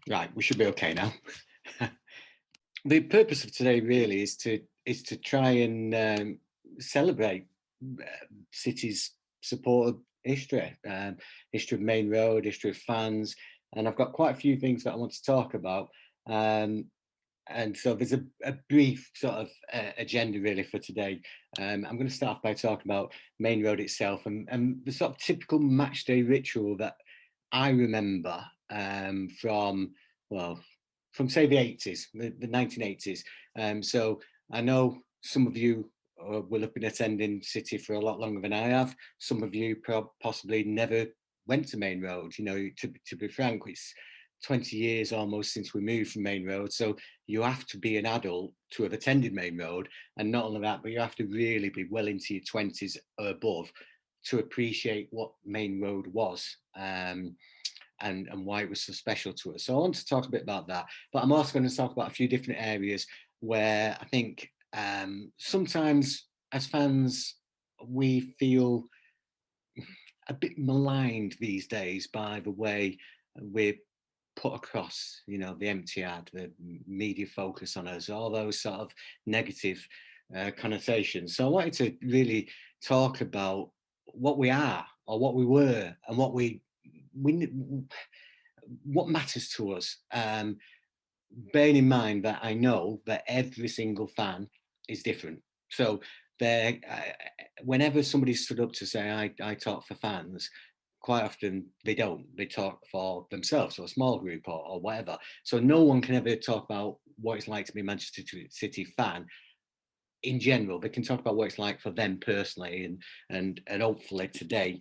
Right, we should be okay now. The purpose of today really is to try and celebrate City's supported history, history of Main Road, history of fans, and I've got quite a few things that I want to talk about. Um, and so there's a brief sort of agenda really for today. I'm going to start off by talking about Main Road itself and the sort of typical match day ritual that I remember from, well, from say the 80s, the 1980s. So I know some of you will have been attending City for a lot longer than I have. Some of you possibly never went to Main Road. You know, to be frank, it's 20 years almost since we moved from Main Road. So you have to be an adult to have attended Main Road. And not only that, but you have to really be well into your 20s or above to appreciate what Main Road was. And why it was so special to us. So I want to talk a bit about that, but I'm also going to talk about a few different areas where I think sometimes as fans, we feel a bit maligned these days by the way we're put across, you know, the empty ad, the media focus on us, all those sort of negative connotations. So I wanted to really talk about what we are or what we were and what matters to us. Bearing in mind that I know that every single fan is different. So there, whenever somebody stood up to say I talk for fans, quite often they don't. They talk for themselves or a small group or whatever. So no one can ever talk about what it's like to be a Manchester City fan in general. They can talk about what it's like for them personally, and hopefully today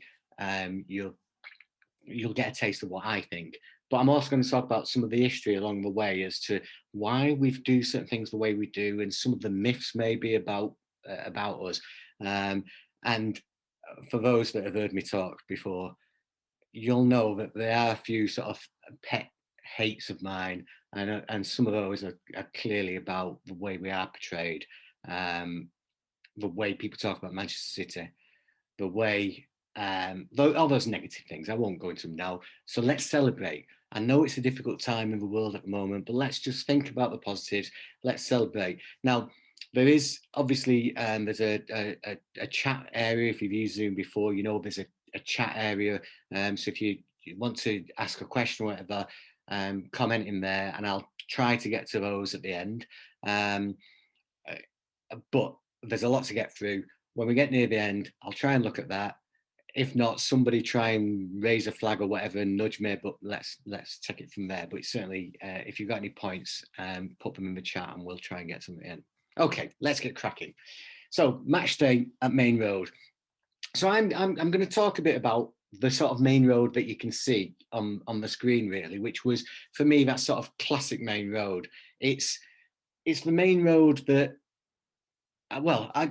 you'll get a taste of what I think. But I'm also going to talk about some of the history along the way as to why we do certain things the way we do, and some of the myths maybe about us. And for those that have heard me talk before, you'll know that there are a few sort of pet hates of mine, and some of those are clearly about the way we are portrayed, the way people talk about Manchester City, the way all those negative things. I won't go into them now. So let's celebrate. I know it's a difficult time in the world at the moment, but let's just think about the positives. Let's celebrate. Now, there is obviously there's a chat area. If you've used Zoom before, you know there's a chat area. So if you want to ask a question or whatever, comment in there, and I'll try to get to those at the end. But there's a lot to get through. When we get near the end, I'll try and look at that. If not, somebody try and raise a flag or whatever and nudge me, but let's take it from there. But certainly, if you've got any points, put them in the chat and we'll try and get something in. Okay, let's get cracking. So match day at Main Road. So I'm going to talk a bit about the sort of Main Road that you can see on the screen, really, which was for me that sort of classic Main Road. It's the Main Road that well, I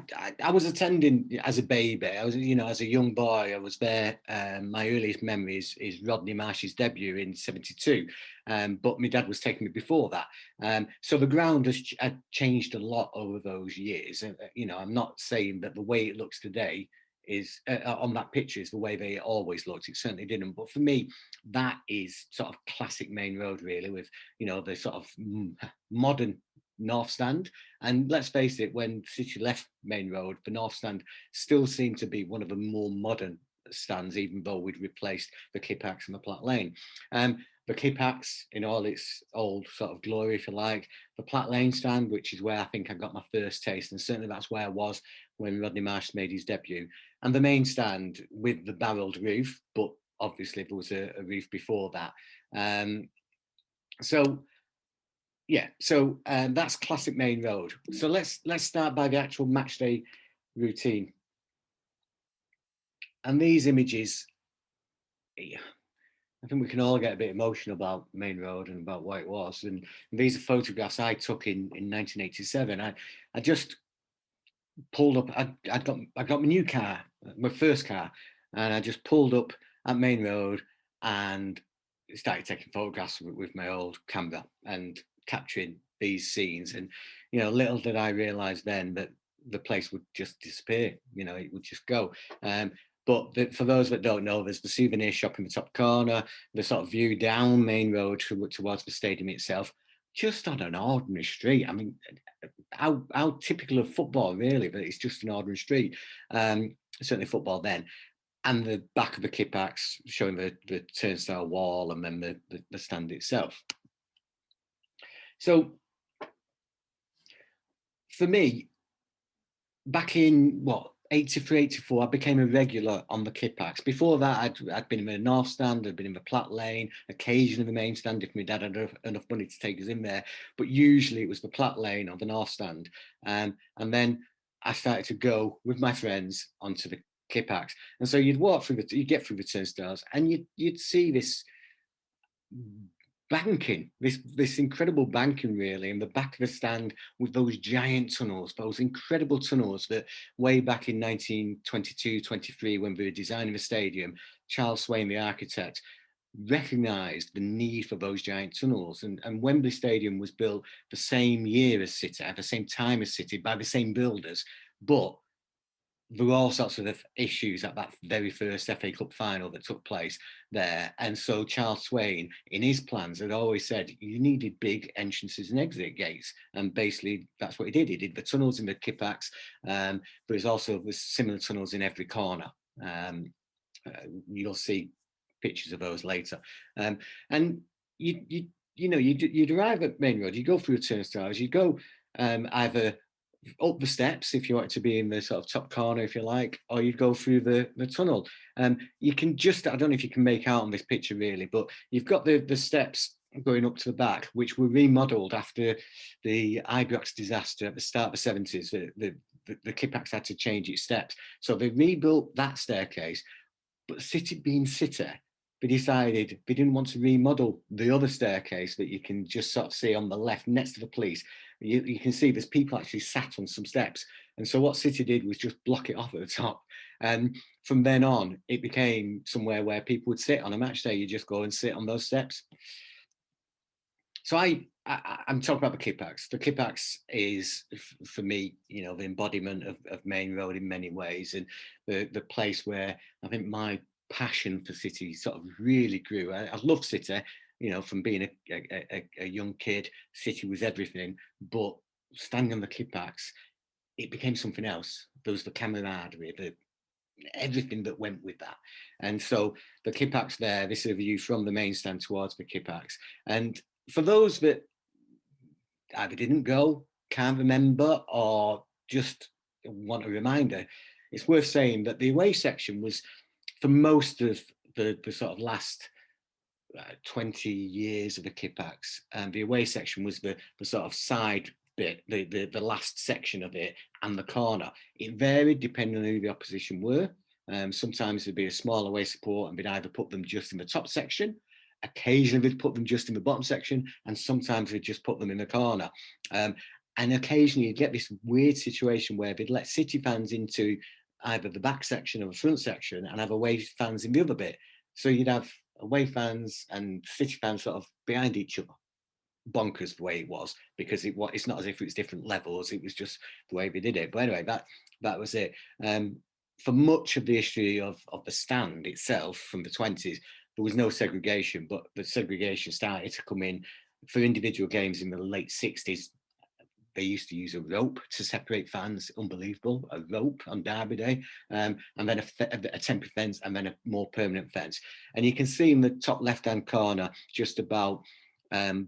was attending as a baby. I was, you know, as a young boy, I was there. My earliest memory is Rodney Marsh's debut in '72, but my dad was taking me before that. So the ground has changed a lot over those years. You know, I'm not saying that the way it looks today is on that picture is the way they always looked. It certainly didn't. But for me, that is sort of classic Main Road, really, with, you know, the sort of modern North Stand. And let's face it, when City left Main Road, the North Stand still seemed to be one of the more modern stands, even though we'd replaced the Kippax and the Platt Lane. the Kippax in all its old sort of glory, if you like, the Platt Lane stand, which is where I think I got my first taste, and certainly that's where I was when Rodney Marsh made his debut, and the main stand with the barrelled roof, but obviously there was a roof before that. So yeah, so that's classic Main Road. So let's start by the actual match day routine. And these images, I think we can all get a bit emotional about Main Road and about what it was. And these are photographs I took in 1987. I just pulled up. I got my new car, my first car, and I just pulled up at Main Road and started taking photographs with my old camera and capturing these scenes. And little did I realise then that the place would just disappear. It would just go. But for those that don't know, there's the souvenir shop in the top corner, the sort of view down Main Road towards the stadium itself, just on an ordinary street. I mean, how typical of football, really, but it's just an ordinary street. Certainly football then. And the back of the Kippax showing the turnstile wall and then the stand itself. So for me, back in 83, 84, I became a regular on the Kippax. Before that, I'd been in the North Stand, I'd been in the Platt Lane, occasionally the Main Stand if my dad had enough money to take us in there. But usually it was the Platt Lane or the North Stand. And then I started to go with my friends onto the Kippax. And so you'd get through the turnstiles and you'd see this banking, this incredible banking, really, in the back of the stand with those giant tunnels, those incredible tunnels that way back in 1922, 23, when we were designing the stadium, Charles Swain, the architect, recognised the need for those giant tunnels. And Wembley Stadium was built the same year as City, at the same time as City, by the same builders, but there were all sorts of issues at that very first FA Cup final that took place there. And so Charles Swain, in his plans, had always said you needed big entrances and exit gates. And basically, that's what he did. He did the tunnels in the Kippax, but there's also similar tunnels in every corner. You'll see pictures of those later. And you'd arrive at Main Road, you go through the turnstiles, you go either up the steps if you want to be in the sort of top corner, if you like, or you'd go through the tunnel. You can just, I don't know if you can make out on this picture really, but you've got the steps going up to the back, which were remodeled after the Ibrox disaster at the start of the 70s. The Kippax had to change its steps. So they rebuilt that staircase, but City being City, they decided they didn't want to remodel the other staircase that you can just sort of see on the left next to the police. You can see there's people actually sat on some steps. And so what City did was just block it off at the top. And from then on, it became somewhere where people would sit on a match day. You just go and sit on those steps. So I'm talking about the Kippax. The Kippax is, for me, the embodiment of Main Road in many ways, and the place where I think my passion for City sort of really grew. I loved City, from being a young kid. City was everything, but standing on the Kippax, it became something else. There was the camaraderie, everything that went with that. And so the Kippax there, this is a view from the Main Stand towards the Kippax. And for those that either didn't go, can't remember, or just want a reminder, it's worth saying that the away section was, for most of the sort of last 20 years of the Kippax, and the away section was the sort of side bit, the last section of it, and the corner. It varied depending on who the opposition were. Sometimes there'd be a small away support and they'd either put them just in the top section, occasionally they'd put them just in the bottom section, and sometimes they'd just put them in the corner. And occasionally you'd get this weird situation where they'd let City fans into either the back section or the front section and have away fans in the other bit. So you'd have away fans and City fans sort of behind each other. Bonkers the way it was, because it's not as if it was different levels, it was just the way they did it. But anyway, that was it. For much of the history of the stand itself from the 20s, there was no segregation, but the segregation started to come in for individual games in the late 60s, They used to use a rope to separate fans, unbelievable, a rope on Derby Day, and then a temporary fence, and then a more permanent fence. And you can see in the top left-hand corner, just about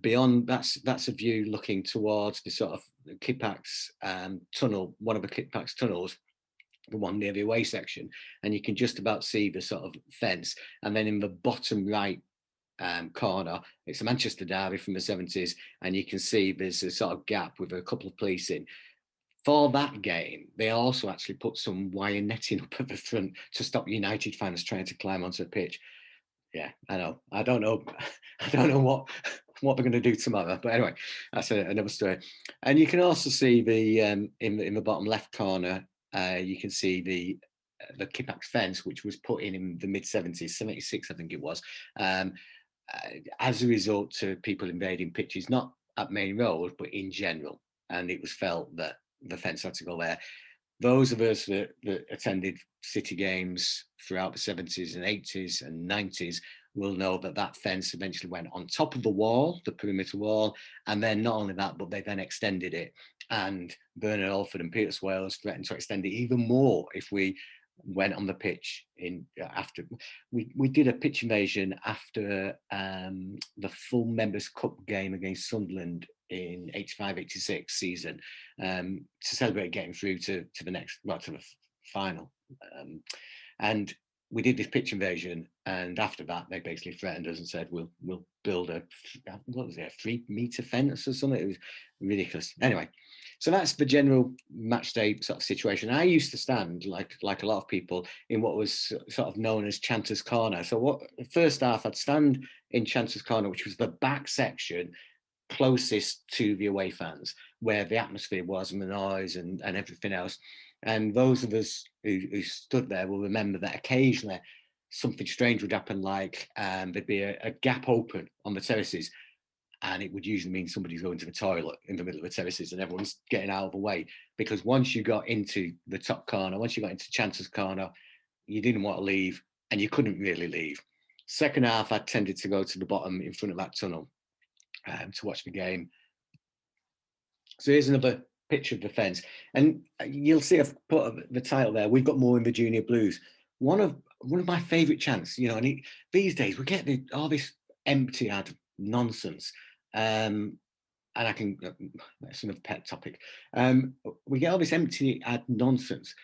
beyond, that's a view looking towards the sort of Kippax tunnel, one of the Kippax tunnels, the one near the away section, and you can just about see the sort of fence. And then in the bottom right corner, it's a Manchester Derby from the 70s, and you can see there's a sort of gap with a couple of police in. For that game, they also actually put some wire netting up at the front to stop United fans trying to climb onto the pitch. Yeah, I know. I don't know. I don't know what they're going to do tomorrow. But anyway, that's another story. And you can also see the in the bottom left corner, you can see the Kippax fence, which was put in the mid 70s, 76, I think it was, as a result to people invading pitches, not at Main Road, but in general. And it was felt that the fence had to go there. Those of us that attended City games throughout the 70s and 80s and 90s will know that that fence eventually went on top of the wall, the perimeter wall, and then not only that, but they then extended it. And Bernard Alford and Peter Swales threatened to extend it even more if we went on the pitch in after we did a pitch invasion after the full Members' Cup game against Sunderland in 85-86 season, to celebrate getting through to the next, well, to the final. And we did this pitch invasion, and after that, they basically threatened us and said, we'll build a 3-meter fence or something. It was ridiculous. Anyway, so that's the general match day sort of situation. I used to stand, like a lot of people, in what was sort of known as Chanter's Corner. So what first half, I'd stand in Chanter's Corner, which was the back section closest to the away fans, where the atmosphere was and the noise and everything else. And those of us who stood there will remember that occasionally something strange would happen, like there'd be a gap open on the terraces, and it would usually mean somebody's going to the toilet in the middle of the terraces and everyone's getting out of the way. Because once you got into the top corner, once you got into Chanter's Corner, you didn't want to leave, and you couldn't really leave. Second half, I tended to go to the bottom in front of that tunnel to watch the game. So here's another picture of the fence, and you'll see I've put the title there. We've got more in the Junior Blues. One of my favourite chants, you know. And these days we get all this empty ad nonsense, and I can that's another pet topic. We get all this empty ad nonsense.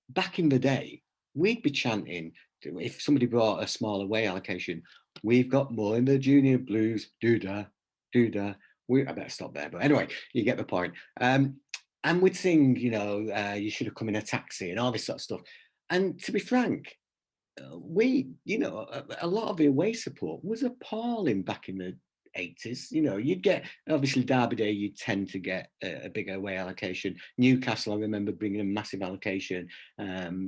Back in the day, we'd be chanting, if somebody brought a small away allocation, we've got more in the Junior Blues, do-da, do-da. I better stop there, but anyway, you get the point. And we'd sing, you know, you should have come in a taxi and all this sort of stuff. And to be frank, we, you know, a lot of the away support was appalling back in the 80s. You know, you'd get, obviously Derby Day, you tend to get a bigger away allocation. Newcastle, I remember bringing a massive allocation,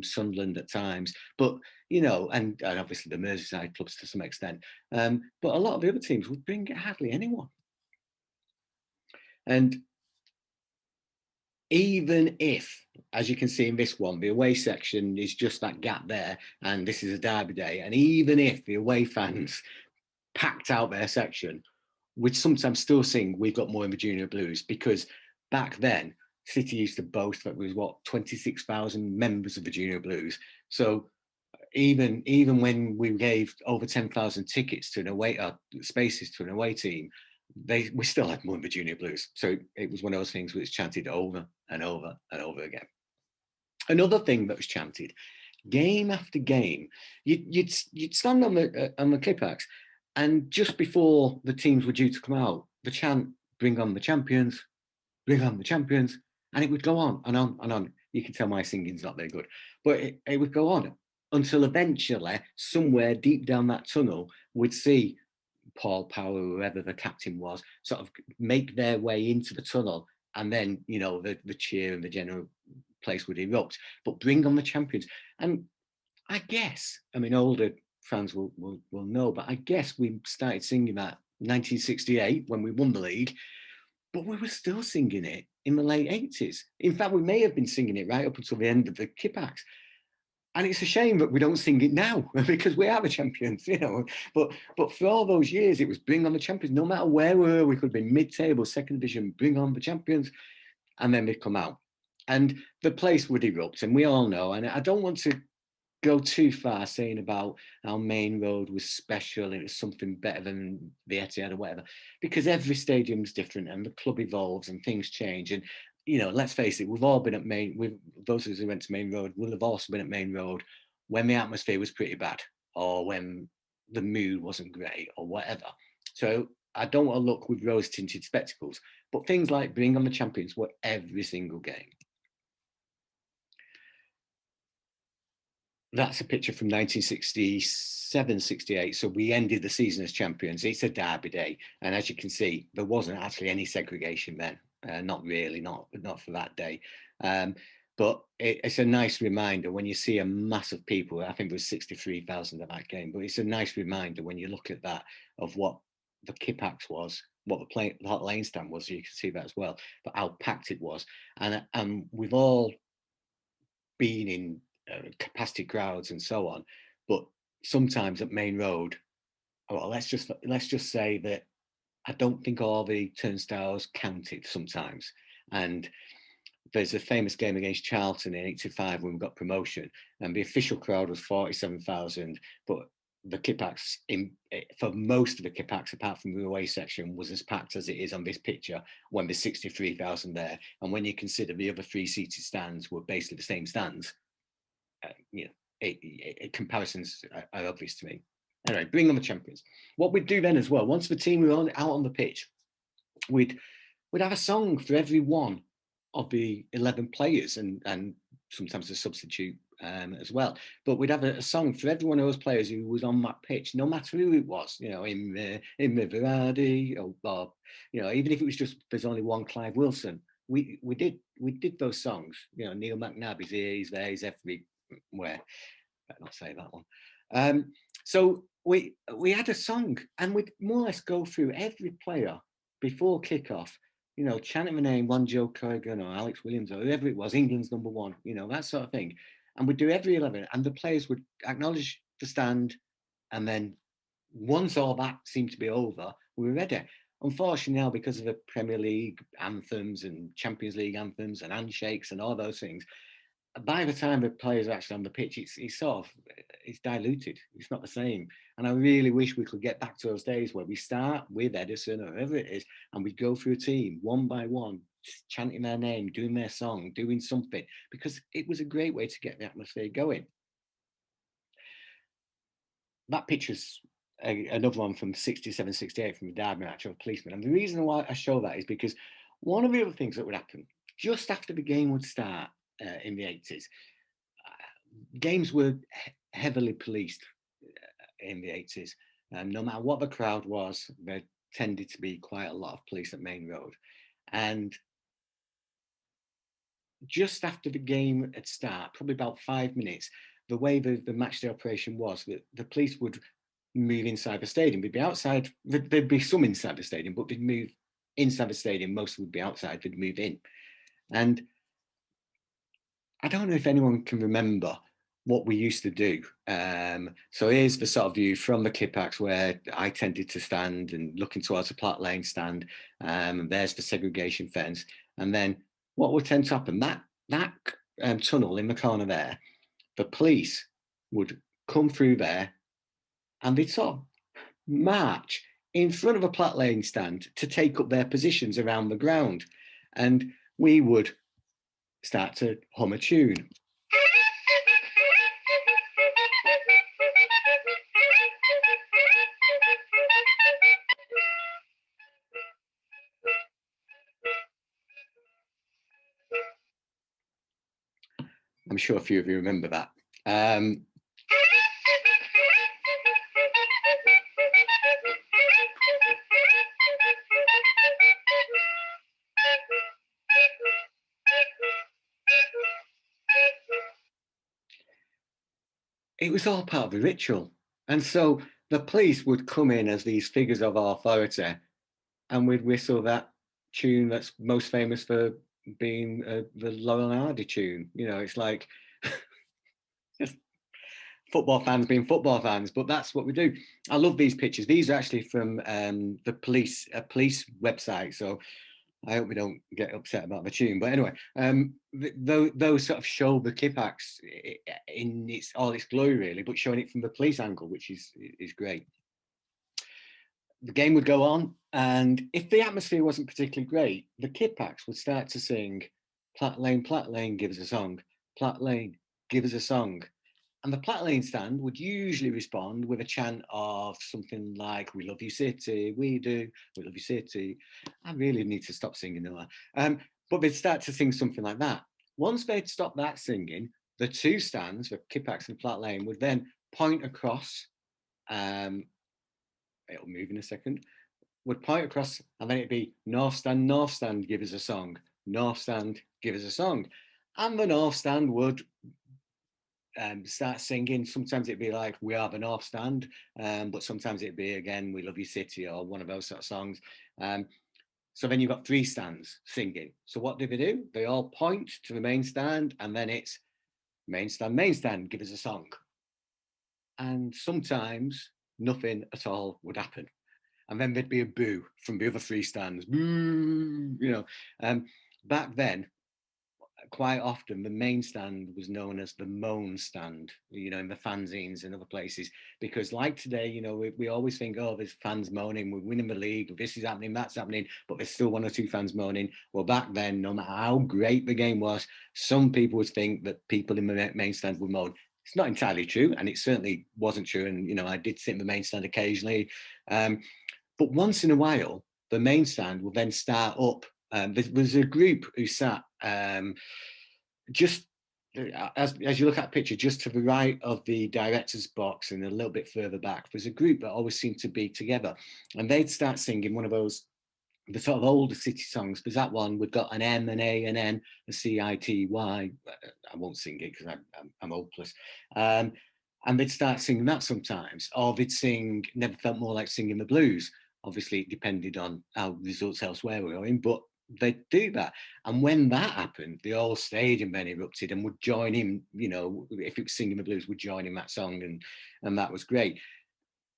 Sunderland at times, but you know, and obviously the Merseyside clubs to some extent, but a lot of the other teams would bring hardly anyone. And even if, as you can see in this one, the away section is just that gap there, and this is a Derby Day, and even if the away fans packed out their section, we'd sometimes still sing "We've Got More in the Junior Blues," because back then City used to boast that there was 26,000 members of the Junior Blues. So even when we gave over 10,000 tickets to an away spaces to an away team, we still had more in the Junior Blues. So it was one of those things which chanted over and over and over again. Another thing that was chanted game after game, you'd stand on the Kippax, and just before the teams were due to come out, the chant, "Bring on the champions, bring on the champions," and it would go on and on and on. You can tell my singing's not very good, but it would go on until eventually, somewhere deep down that tunnel, we'd see Paul Power, whoever the captain was, sort of make their way into the tunnel, and then, you know, the cheer and the general place would erupt. But "Bring on the champions," and I guess, I mean, older fans will know, but I guess we started singing that 1968 when we won the league, but we were still singing it in the late 80s. In fact, we may have been singing it right up until the end of the Kippax. And it's a shame that we don't sing it now because we are the champions, you know. But for all those years, it was "Bring on the champions." No matter where we were, we could be mid-table, second division, "Bring on the champions." and then they'd come out. And the place would erupt, and we all know, and I don't want to go too far saying about how Main Road was special and it was something better than the Etihad or whatever, because every stadium's different and the club evolves and things change. And, you know, let's face it, we've all been at those of us who went to Main Road will have also been at Main Road when the atmosphere was pretty bad or when the mood wasn't great or whatever. So I don't want to look with rose-tinted spectacles, but things like Bring on the Champions were every single game. That's a picture from 1967-68. So we ended the season as champions. It's a derby day. And as you can see, there wasn't actually any segregation then. Not really, not for that day. But it's a nice reminder when you see a mass of people. I think there was 63,000 at that game. But it's a nice reminder when you look at that of what the Kippax was, what the Hot Lane stand was. So you can see that as well. But how packed it was. And we've all been in capacity crowds and so on, but sometimes at Main Road, well, let's just say that I don't think all the turnstiles counted sometimes. And there's a famous game against Charlton in '85 when we got promotion, and the official crowd was 47,000, but the Kippax for most of the Kippax, apart from the away section, was as packed as it is on this picture when there's 63,000 there. And when you consider the other 3 seated stands were basically the same stands, you know, comparisons are obvious to me. Anyway, Bring on the Champions. What we'd do then as well, once the team were out on the pitch, we'd have a song for every one of the 11 players and sometimes a substitute as well. But we'd have a song for every one of those players who was on that pitch, no matter who it was, you know, in Vardy or you know, even if it was just there's only one Clive Wilson. We did those songs. You know, Neil McNabb is here, he's there, he's everywhere. Better not say that one. So we had a song, and we'd more or less go through every player before kickoff, you know, chanting the name, one Joe Corrigan or Alex Williams or whoever it was, England's number one, you know, that sort of thing. And we'd do every 11, and the players would acknowledge the stand, and then once all that seemed to be over, we were ready. Unfortunately now, because of the Premier League anthems and Champions League anthems and handshakes and all those things, by the time the players are actually on the pitch, it's diluted. It's not the same. And I really wish we could get back to those days where we start with Edison or whoever it is, and we go through a team one by one, chanting their name, doing their song, doing something, because it was a great way to get the atmosphere going. That picture's another one from 67-68 from the Derby match of a policeman. And the reason why I show that is because one of the other things that would happen just after the game would start in the 80s, games were heavily policed in the 80s. No matter what the crowd was, there tended to be quite a lot of police at Main Road. And just after the game had started, probably about 5 minutes, the way the match day operation was, that the police would move inside the stadium. They'd be outside, there'd be some inside the stadium, but they'd move inside the stadium, most would be outside, they'd move in. And I don't know if anyone can remember what we used to do. So here's the sort of view from the Kippax where I tended to stand and looking towards the Platt Lane stand. There's the segregation fence. And then what would tend to happen, that tunnel in the corner there, the police would come through there and they'd sort of march in front of a Platt Lane stand to take up their positions around the ground. And we would start to hum a tune. I'm sure a few of you remember that. It was all part of the ritual. And so the police would come in as these figures of authority, and we'd whistle that tune that's most famous for being the Laurel and Hardy tune. You know, it's like just football fans being football fans, but that's what we do. I love these pictures. These are actually from the police website. So I hope we don't get upset about the tune. But anyway, those sort of show the Kippax in its all its glory, really, but showing it from the police angle, which is great. The game would go on, and if the atmosphere wasn't particularly great, the Kippax would start to sing, Platt Lane, give us a song. Platt Lane, give us a song. And the Platt Lane stand would usually respond with a chant of something like, we love you city, we do, we love you city. I really need to stop singing now. But they'd start to sing something like that. Once they'd stop that singing, the two stands, the Kippax and Platt Lane, would then point across, it'll move in a second, would point across, and then it'd be North Stand, give us a song. North Stand, give us a song. And the North Stand would start singing. Sometimes it'd be like We Are the North Stand, but sometimes it'd be again We Love You City or one of those sort of songs. So then you've got three stands singing. So what do? They all point to the main stand, and then it's main stand, give us a song. And sometimes nothing at all would happen. And then there'd be a boo from the other three stands. Boo, back then, quite often the main stand was known as the moan stand, in the fanzines and other places, because like today, we always think, oh, there's fans moaning, we're winning the league, this is happening, that's happening, but there's still one or two fans moaning. Well, back then, no matter how great the game was, some people would think that people in the main stand would moan. It's not entirely true, and it certainly wasn't true. And, I did sit in the main stand occasionally. But once in a while, the main stand will then start up. There was a group who sat just as you look at a picture, just to the right of the director's box and a little bit further back, there's a group that always seemed to be together, and they'd start singing one of those, the sort of older city songs. There's that one, we've got an M, an A, an N, a CITY. I won't sing it because I'm hopeless. And they'd start singing that sometimes, or they'd sing Never Felt More Like Singing the Blues. Obviously, it depended on how results elsewhere were going, but they'd do that. And when that happened, the whole stadium then erupted and would join him, if it was singing the blues, would join in that song, and that was great.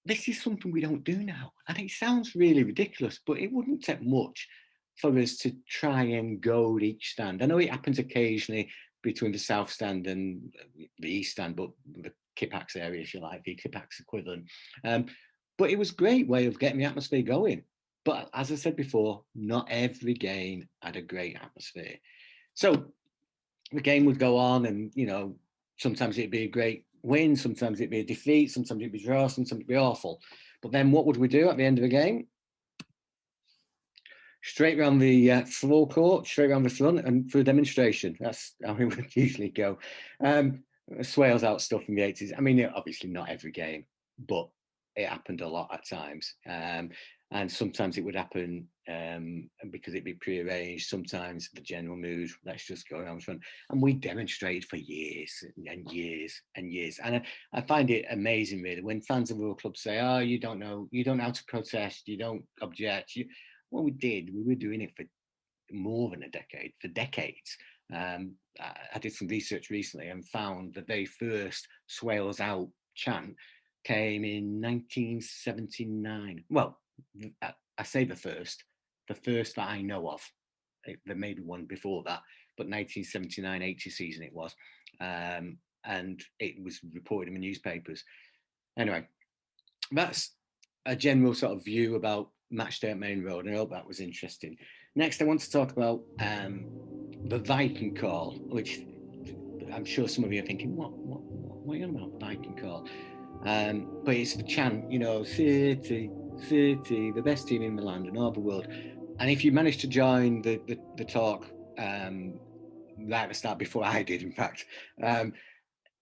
This is something we don't do now. And it sounds really ridiculous, but it wouldn't take much for us to try and goad each stand. I know it happens occasionally between the South Stand and the East Stand, but the Kippax area, if you like, the Kippax equivalent. But it was a great way of getting the atmosphere going. But as I said before, not every game had a great atmosphere. So the game would go on, and, sometimes it'd be a great win, sometimes it'd be a defeat, sometimes it'd be draw, sometimes it'd be awful. But then what would we do at the end of the game? Straight around the forecourt, straight around the front, and for a demonstration. That's how it would usually go. Swales out stuff in the 80s. I mean, obviously not every game, but it happened a lot at times. And sometimes it would happen because it'd be prearranged. Sometimes the general mood, let's just go around front. And we demonstrated for years and years and years. And I find it amazing, really, when fans of Royal Club say, oh, you don't know how to protest, you don't object. Well, we did. We were doing it for more than a decade, for decades. I did some research recently and found the very first Swales Out chant came in 1979. Well, I say the first that I know of. There may be one before that, but 1979-80 season it was. And it was reported in the newspapers. Anyway, that's a general sort of view about Matchday at Main Road. I hope that was interesting. Next, I want to talk about the Viking Call, which I'm sure some of you are thinking, what are you on about, Viking Call? But it's the chant, City, the best team in the land and all the world. And if you manage to join the talk right at the start, before I did, in fact,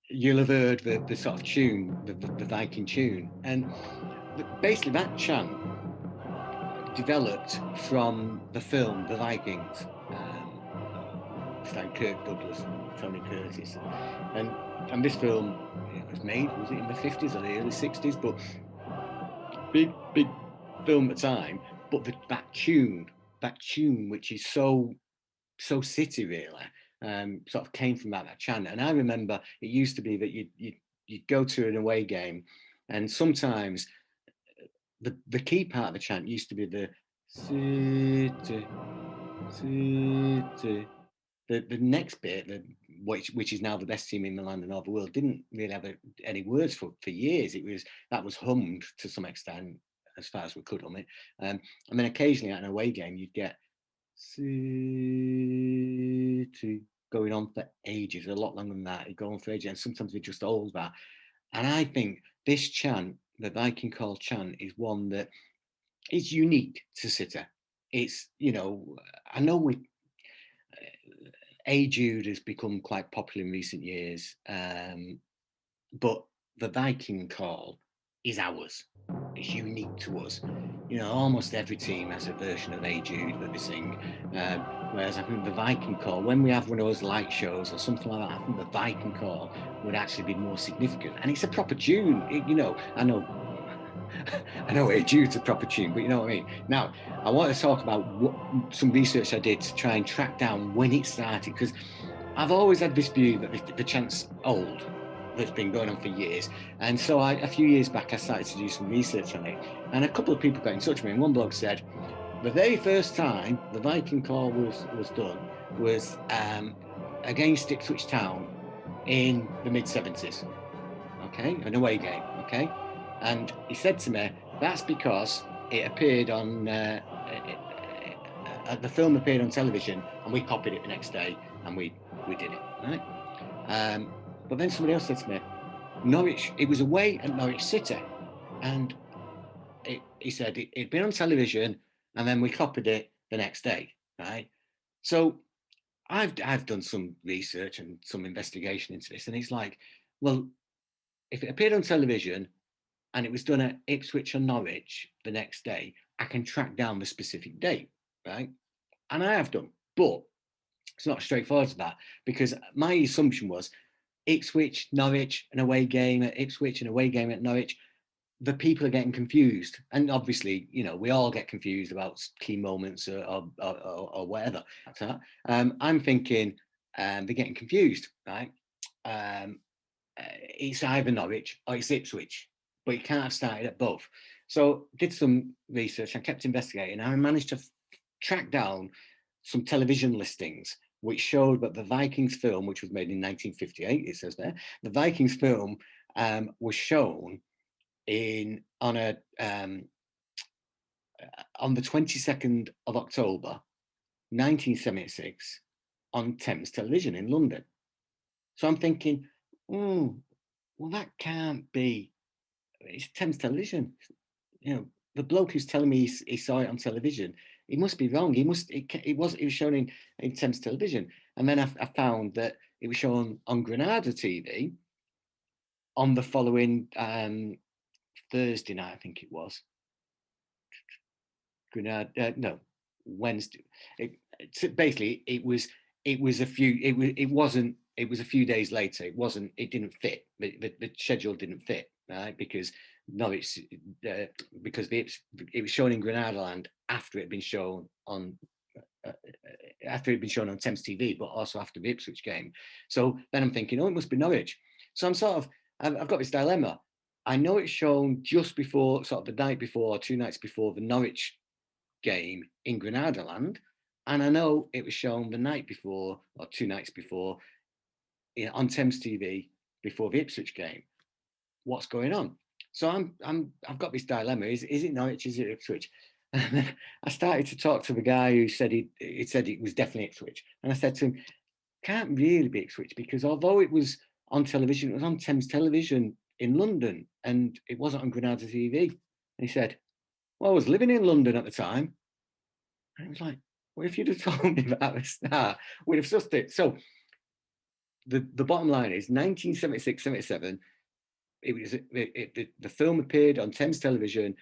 you'll have heard the sort of tune, the Viking tune. And basically that chant developed from the film The Vikings, starring Kirk Douglas and Tony Curtis. And this film, it was made, was it in the 50s or the early 60s? But big film at the time. But that tune, which is so city, really, sort of came from that chant. And I remember it used to be that you'd go to an away game, and sometimes the key part of the chant used to be the city, The next bit, which is now the best team in the land and all the world, didn't really have any words for years. That was hummed to some extent as far as we could hum it, and then occasionally at an away game you'd get City going on for ages, a lot longer than that. It'd go on for ages, and sometimes we just hold that. And I think this chant, the Viking call chant, is one that is unique to City. It's, I know Hey Jude has become quite popular in recent years, but the Viking call is ours. It's unique to us. Almost every team has a version of Hey Jude that they sing. Whereas I think the Viking call, when we have one of those light shows or something like that, I think the Viking call would actually be more significant. And it's a proper tune. I know I know Hey Jude's a proper tune, but you know what I mean? Now, I want to talk about some research I did to try and track down when it started, because I've always had this view that the chant's old, that's been going on for years. And so a few years back, I started to do some research on it. And a couple of people got in touch with me, and one blog said, the very first time the Viking call was done was against Ipswich Town in the mid-70s. Okay, an away game. Okay, and he said to me, that's because it appeared on the film appeared on television, and we copied it the next day, and we did it, right? But then somebody else said to me, Norwich, it was away at Norwich City, and he said it'd been on television, and then we copied it the next day, right? So I've done some research and some investigation into this, and it's like, well, if it appeared on television and it was done at Ipswich or Norwich the next day, I can track down the specific date, right? And I have done, but it's not straightforward to that, because my assumption was Ipswich, Norwich, an away game at Ipswich, an away game at Norwich. The people are getting confused, and obviously, we all get confused about key moments or whatever. I'm thinking they're getting confused, right? It's either Norwich or it's Ipswich, but you can't have started at both. So did some research, I kept investigating, and I managed to track down some television listings which showed that the Vikings film, which was made in 1958, it says there, the Vikings film was shown on the 22nd of October 1976 on Thames Television in London. So I'm thinking, well, that can't be. It's Thames Television. The bloke who's telling me he saw it on television, he must be wrong. It was shown in Thames Television. And then I found that it was shown on Granada TV on the following Thursday night, I think it was. Granada, no, Wednesday. Basically, it was a few days later. It didn't fit. The schedule didn't fit, right? Because Norwich, because it was shown in Granada Land after it had been shown on Thames TV, but also after the Ipswich game. So then I'm thinking, it must be Norwich. So I've got this dilemma. I know it's shown just before, sort of the night before, or 2 nights before the Norwich game in Granada Land, and I know it was shown the night before or 2 nights before on Thames TV before the Ipswich game. What's going on? So I've got this dilemma. Is it Norwich? Is it Ipswich? And then I started to talk to the guy who said it was definitely Ipswich, and I said to him, can't really be Ipswich, because although it was on television, it was on Thames Television in London, and it wasn't on Granada TV. And he said, well, I was living in London at the time. And I was like, well, if you'd have told me that at the start, we'd have sussed it. So the bottom line is 1976, 77, the film appeared on Thames Television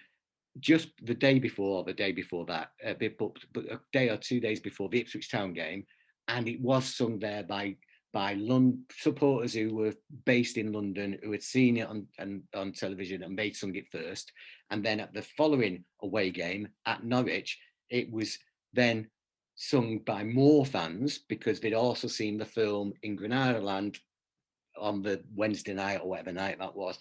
just the day before that, but a day or 2 days before the Ipswich Town game. And it was sung there by supporters who were based in London, who had seen it on television, and they'd sung it first. And then at the following away game at Norwich, it was then sung by more fans, because they'd also seen the film in Granada Land on the Wednesday night or whatever night that was.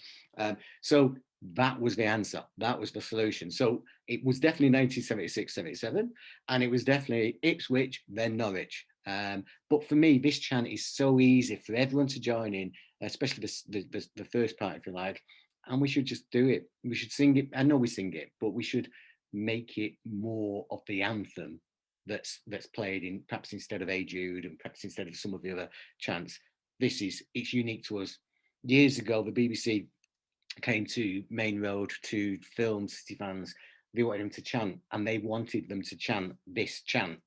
So that was the answer. That was the solution. So it was definitely 1976-77, and it was definitely Ipswich, then Norwich. But for me, this chant is so easy for everyone to join in, especially the first part, if you like, and we should just do it. We should sing it. I know we sing it, but we should make it more of the anthem that's played in, perhaps instead of Hey Jude and perhaps instead of some of the other chants. It's unique to us. Years ago, the BBC came to Main Road to film City fans. They wanted them to chant, and they wanted them to chant this chant.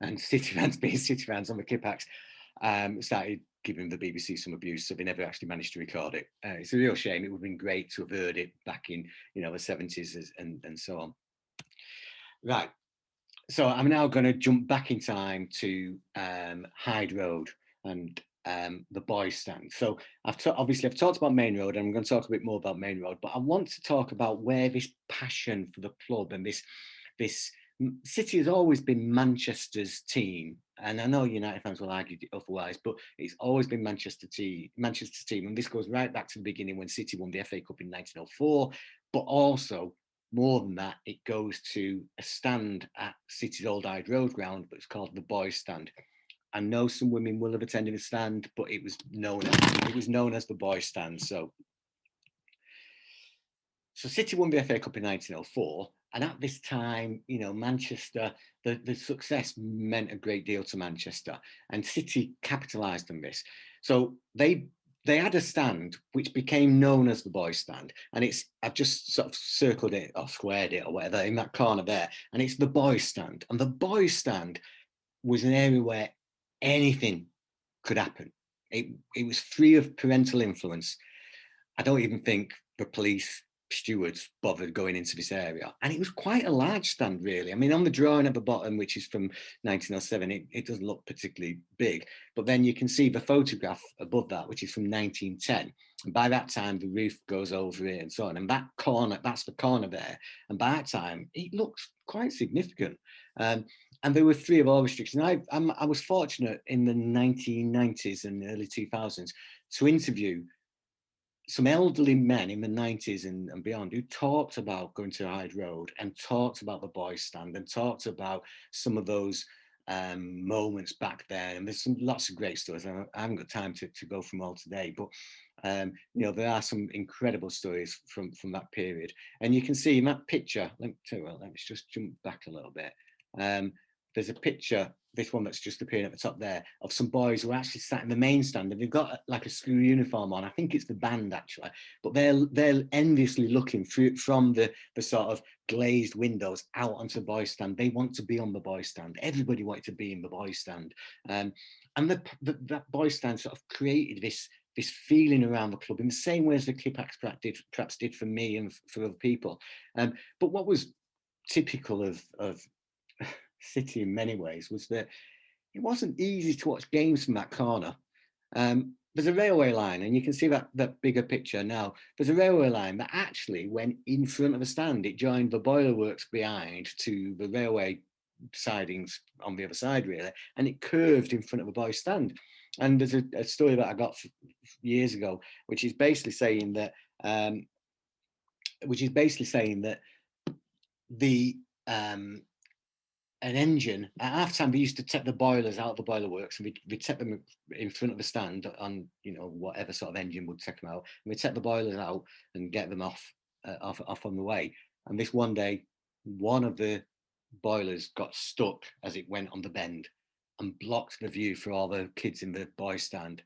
And City fans, being City fans on the Kippax, started giving the BBC some abuse, so they never actually managed to record it. It's a real shame. It would have been great to have heard it back in, the 70s and so on. Right. So I'm now going to jump back in time to Hyde Road and the boys' stand. So obviously I've talked about Main Road, and I'm going to talk a bit more about Main Road, but I want to talk about where this passion for the club and this City has always been Manchester's team, and I know United fans will argue otherwise, but it's always been Manchester's team, and this goes right back to the beginning when City won the FA Cup in 1904, but also more than that, it goes to a stand at City's old Hyde Road ground, but it's called the Boys' Stand. I know some women will have attended the stand, but it was known as the Boys' Stand. So City won the FA Cup in 1904, and at this time, Manchester, the success meant a great deal to Manchester, and City capitalised on this. So they had a stand which became known as the Boys' Stand, and I've just sort of circled it or squared it or whatever in that corner there, and it's the Boys' Stand. And the Boys' Stand was an area where anything could happen. It was free of parental influence. I don't even think the police stewards bothered going into this area, and it was quite a large stand, really. I mean, on the drawing at the bottom, which is from 1907, it doesn't look particularly big, but then you can see the photograph above that, which is from 1910, and by that time the roof goes over it and so on, and that corner, that's the corner there, and by that time it looks quite significant. And they were free of all restrictions. I was fortunate in the 1990s and early 2000s to interview some elderly men in the 90s and beyond who talked about going to Hyde Road and talked about the Boys' Stand and talked about some of those moments back there. And there's lots of great stories. I haven't got time to go from all today, but there are some incredible stories from that period. And you can see in that picture, let me just jump back a little bit. There's a picture, this one that's just appearing at the top there, of some boys who are actually sat in the main stand, and they've got like a school uniform on. I think it's the band actually, but they're enviously looking from the sort of glazed windows out onto the boys' stand. They want to be on the boys' stand. Everybody wanted to be in the boys' stand, and that boys' stand sort of created this feeling around the club in the same way as the Kippax perhaps did for me and for other people. But what was typical of City in many ways was that it wasn't easy to watch games from that corner. There's a railway line, and you can see that bigger picture now. There's a railway line that actually went in front of the stand. It joined the boiler works behind to the railway sidings on the other side, really, and it curved in front of the boys' stand. And there's a story that I got years ago, which is basically saying that the an engine at half time, we used to take the boilers out of the boiler works, and we'd take them in front of the stand on whatever sort of engine would take them out, and we'd take the boilers out and get them off on the way. And this one day, one of the boilers got stuck as it went on the bend and blocked the view for all the kids in the boys' stand.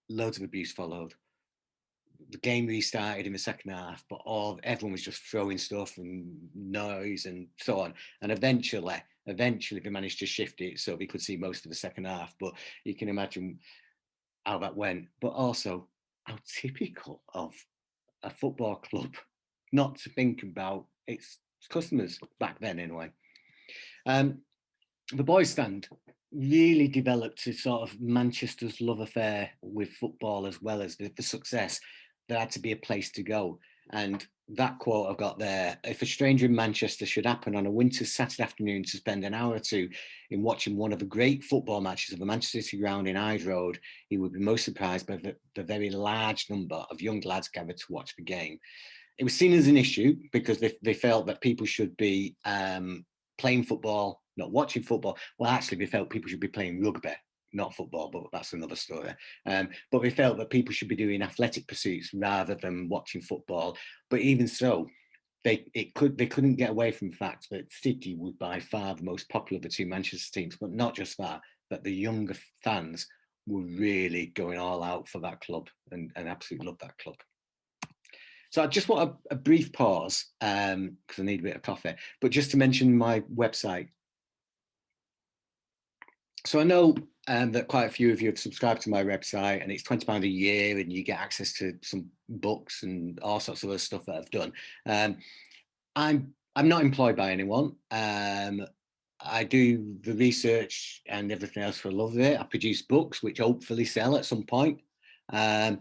Loads of abuse followed. The game restarted in the second half, but everyone was just throwing stuff and noise and so on. And eventually they managed to shift it so we could see most of the second half. But you can imagine how that went. But also how typical of a football club not to think about its customers back then, anyway. The boys' stand really developed a sort of Manchester's love affair with football, as well as the success. There had to be a place to go. And that quote I've got there: if a stranger in Manchester should happen on a winter's Saturday afternoon to spend an hour or two in watching one of the great football matches of the Manchester City ground in Hyde Road, he would be most surprised by the very large number of young lads gathered to watch the game. It was seen as an issue because they felt that people should be playing football, not watching football. Well, actually, they felt people should be playing rugby, not football, but that's another story. But we felt that people should be doing athletic pursuits rather than watching football. But even so, they couldn't get away from the fact that City was by far the most popular of the two Manchester teams. But not just that, that the younger fans were really going all out for that club and absolutely loved that club. So I just want a brief pause because I need a bit of coffee, but just to mention my website. So I know that quite a few of you have subscribed to my website, and it's £20 a year, and you get access to some books and all sorts of other stuff that I've done. I'm not employed by anyone. I do the research and everything else for love of it. I produce books which hopefully sell at some point. And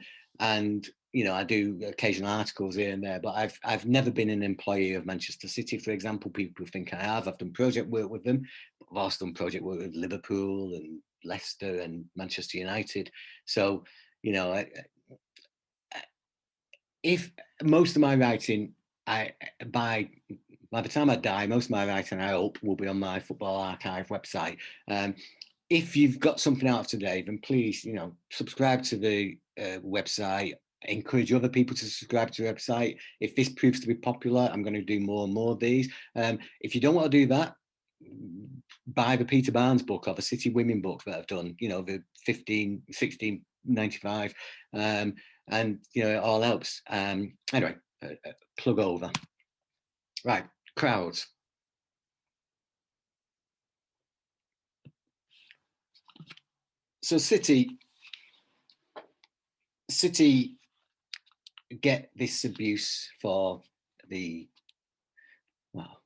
you know, I do occasional articles here and there, but I've never been an employee of Manchester City, for example. People think I have. I've done project work with them. I've also done project work with Liverpool and Leicester and Manchester United. So, you know, if most of my writing, by the time I die, most of my writing, I hope, will be on my Football Archive website. If you've got something out of today, then please, you know, subscribe to the website. Encourage other people to subscribe to the website. If this proves to be popular, I'm going to do more and more of these. If you don't want to do that, buy the Peter Barnes book or the City Women book that I've done, you know, the 1695, and you know, it all helps. Anyway, plug over. Right, crowds. So City get this abuse for the, well,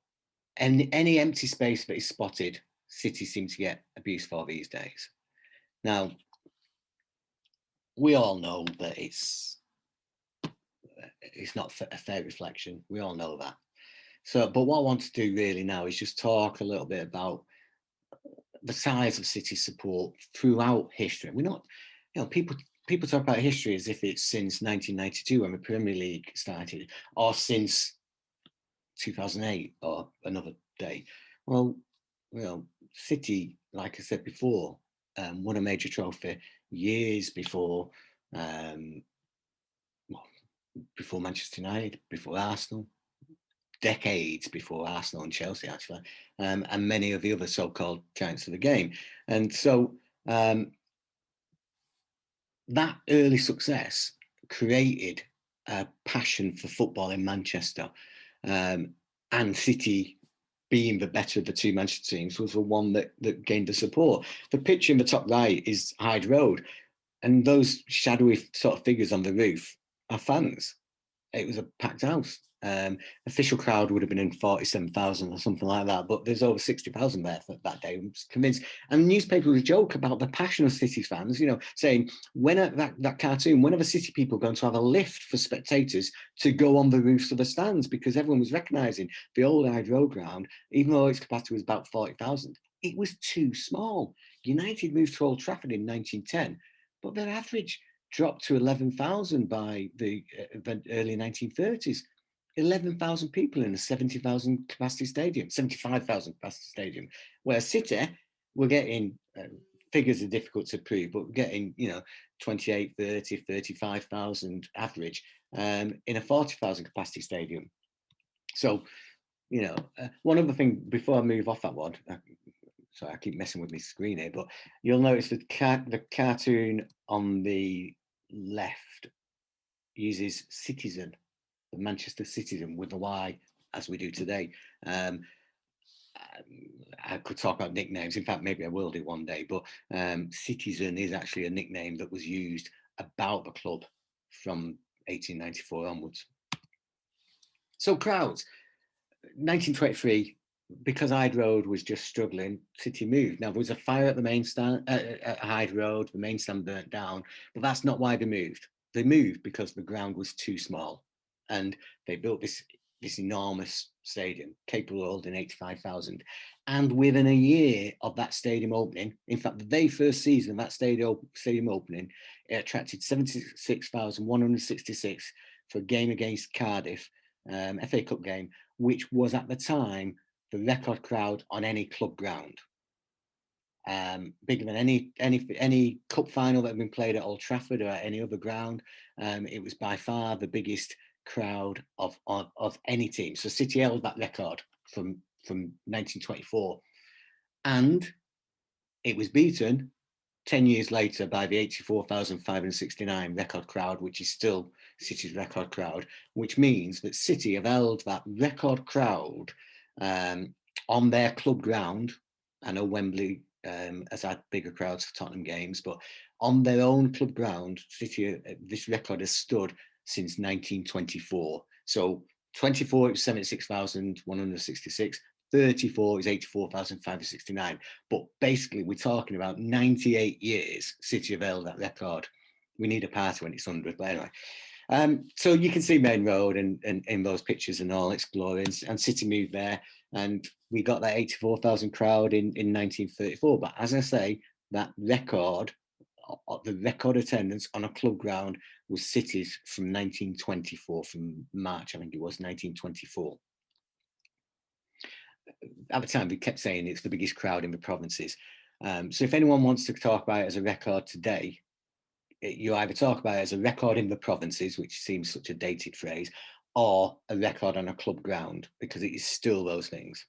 and any empty space that is spotted, City seem to get abuse for these days. Now, we all know that it's not a fair reflection. We all know that. So, but what I want to do really now is just talk a little bit about the size of City support throughout history. We're not, you know, people talk about history as if it's since 1992 when the Premier League started, or since 2008 or another day. Well, you know, City, like I said before, won a major trophy years before, before Manchester United, before Arsenal, decades before Arsenal and Chelsea, actually, and many of the other so-called giants of the game. And so that early success created a passion for football in Manchester, and City, being the better of the two Manchester teams, was the one that gained the support. The picture in the top right is Hyde Road, and those shadowy sort of figures on the roof are fans. It was a packed house. Official crowd would have been in 47,000 or something like that, but there's over 60,000 there for that day. I'm convinced. And the newspaper would joke about the passion of City's fans, you know, saying when that cartoon, when are the City people going to have a lift for spectators to go on the roofs of the stands, because everyone was recognising the old Hyde Road ground, even though its capacity was about 40,000, it was too small. United moved to Old Trafford in 1910, but their average dropped to 11,000 by the early 1930s. 11,000 people in a 70,000 capacity stadium, 75,000 capacity stadium, where City were getting, figures are difficult to prove, but we're getting, you know, 28, 30, 35,000 average in a 40,000 capacity stadium. So, you know, one other thing before I move off that one, sorry, I keep messing with my screen here, but you'll notice the cartoon on the left uses Citizen, the Manchester Citizen with a Y, as we do today. I could talk about nicknames. In fact, maybe I will do one day, but Citizen is actually a nickname that was used about the club from 1894 onwards. So crowds, 1923, because Hyde Road was just struggling, City moved. Now, there was a fire at the main stand at Hyde Road, the main stand burnt down, but that's not why they moved. They moved because the ground was too small. and they built this enormous stadium capable of holding 85,000. And within a year of that stadium opening, in fact, the very first season of that stadium opening, it attracted 76,166 for a game against Cardiff, FA Cup game, which was at the time the record crowd on any club ground. Bigger than any cup final that had been played at Old Trafford or at any other ground. It was by far the biggest crowd of any team. So City held that record from 1924, and it was beaten 10 years later by the 84,569 record crowd, which is still City's record crowd, which means that City have held that record crowd on their club ground. I know Wembley has had bigger crowds for Tottenham games, but on their own club ground, City, this record has stood since 1924. So 24 is 76,166. 34 is 84,569. But basically, we're talking about 98 years City have held that record. We need a party when it's 100, but anyway. So you can see Main Road and in those pictures and all its glory, and City moved there, and we got that 84,000 crowd in 1934. But as I say, that record, the record attendance on a club ground was City's from 1924, from March, I think it was 1924. At the time, we kept saying it's the biggest crowd in the provinces. So if anyone wants to talk about it as a record today, you either talk about it as a record in the provinces, which seems such a dated phrase, or a record on a club ground, because it is still those things.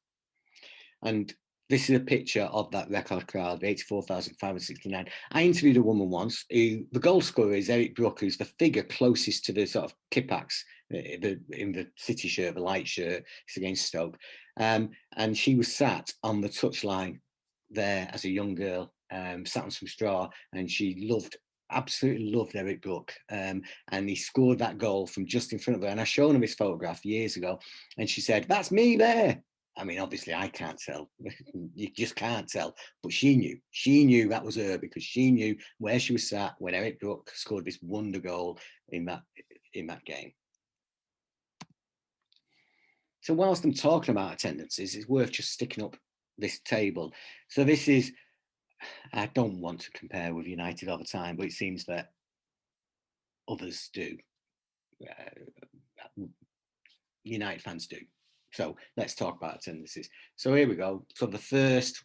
And this is a picture of that record crowd, 84,569. I interviewed a woman once who, the goal scorer is Eric Brook, who's the figure closest to the sort of Kipax in the City shirt, the light shirt. It's against Stoke. And she was sat on the touchline there as a young girl, sat on some straw, and she absolutely loved Eric Brook, and he scored that goal from just in front of her. And I showed her this photograph years ago, and she said, "That's me there." I mean, obviously, I can't tell. You just can't tell. But she knew. She knew that was her, because she knew where she was sat when Eric Brook scored this wonder goal in that game. So whilst I'm talking about attendances, it's worth just sticking up this table. So this is, I don't want to compare with United all the time, but it seems that others do. United fans do. So let's talk about attendances. So here we go. So the first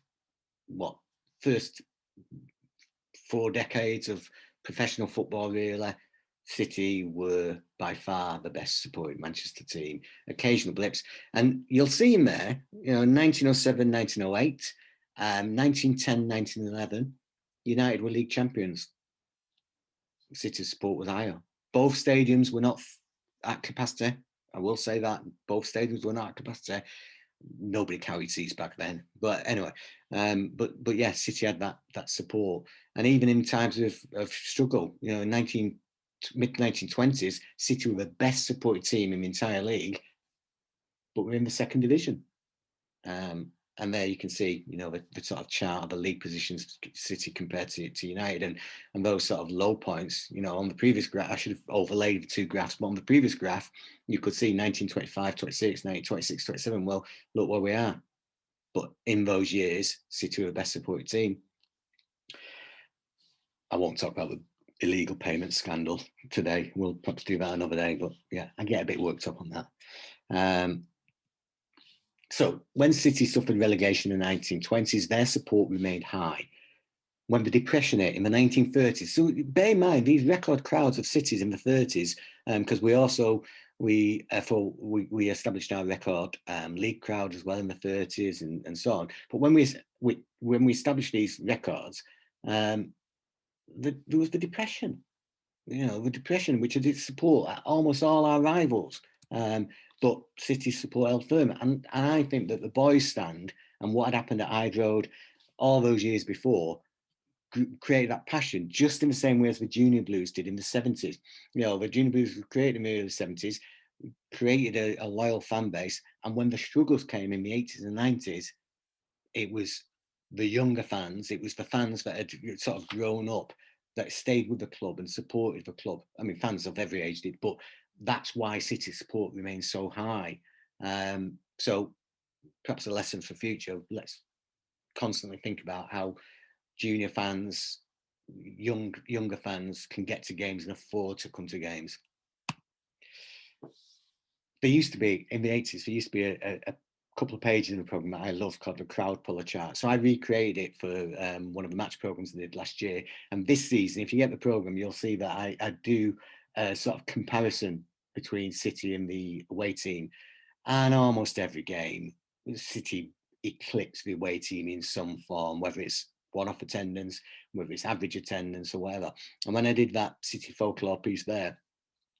4 decades of professional football, really, City were by far the best supported Manchester team. Occasional blips, and you'll see in there, 1907, 1908, 1910, 1911, United were league champions. City's support was higher. Both stadiums were not at capacity. I will say that both stadiums were not at capacity. Nobody carried seats back then, but anyway, but yeah, City had that support, and even in times of struggle, in mid 1920s, City were the best supported team in the entire league, but we're in the second division. And there you can see, the sort of chart of the league positions, City compared to United, and those sort of low points. On the previous graph, I should have overlaid the 2 graphs, but on the previous graph, you could see 1925, 26, 1926, 27. Well, look where we are. But in those years, City were the best supported team. I won't talk about the illegal payment scandal today. We'll perhaps do that another day, but yeah, I get a bit worked up on that. So when City suffered relegation in the 1920s, their support remained high. When the Depression hit in the 1930s, so bear in mind these record crowds of cities in the 30s, because we established our record league crowd as well in the 30s and so on. But when we established these records, there was the Depression. The Depression, which did support almost all our rivals. But City's support held firm. And I think that the boys' stand and what had happened at Hyde Road all those years before created that passion, just in the same way as the Junior Blues did in the 70s. The Junior Blues were created in the early 70s, created a loyal fan base. And when the struggles came in the 80s and 90s, it was the younger fans, it was the fans that had sort of grown up, that stayed with the club and supported the club. I mean, fans of every age did, but that's why City support remains so high. So perhaps a lesson for future, let's constantly think about how junior fans, younger fans can get to games and afford to come to games. There used to be, in the 80s, there used to be a couple of pages in the program that I loved called the Crowd Puller chart. So I recreated it for one of the match programs I did last year. And this season, if you get the program, you'll see that I do a sort of comparison between City and the away team. And almost every game, City eclipse the away team in some form, whether it's one-off attendance, whether it's average attendance or whatever. And when I did that City folklore piece there,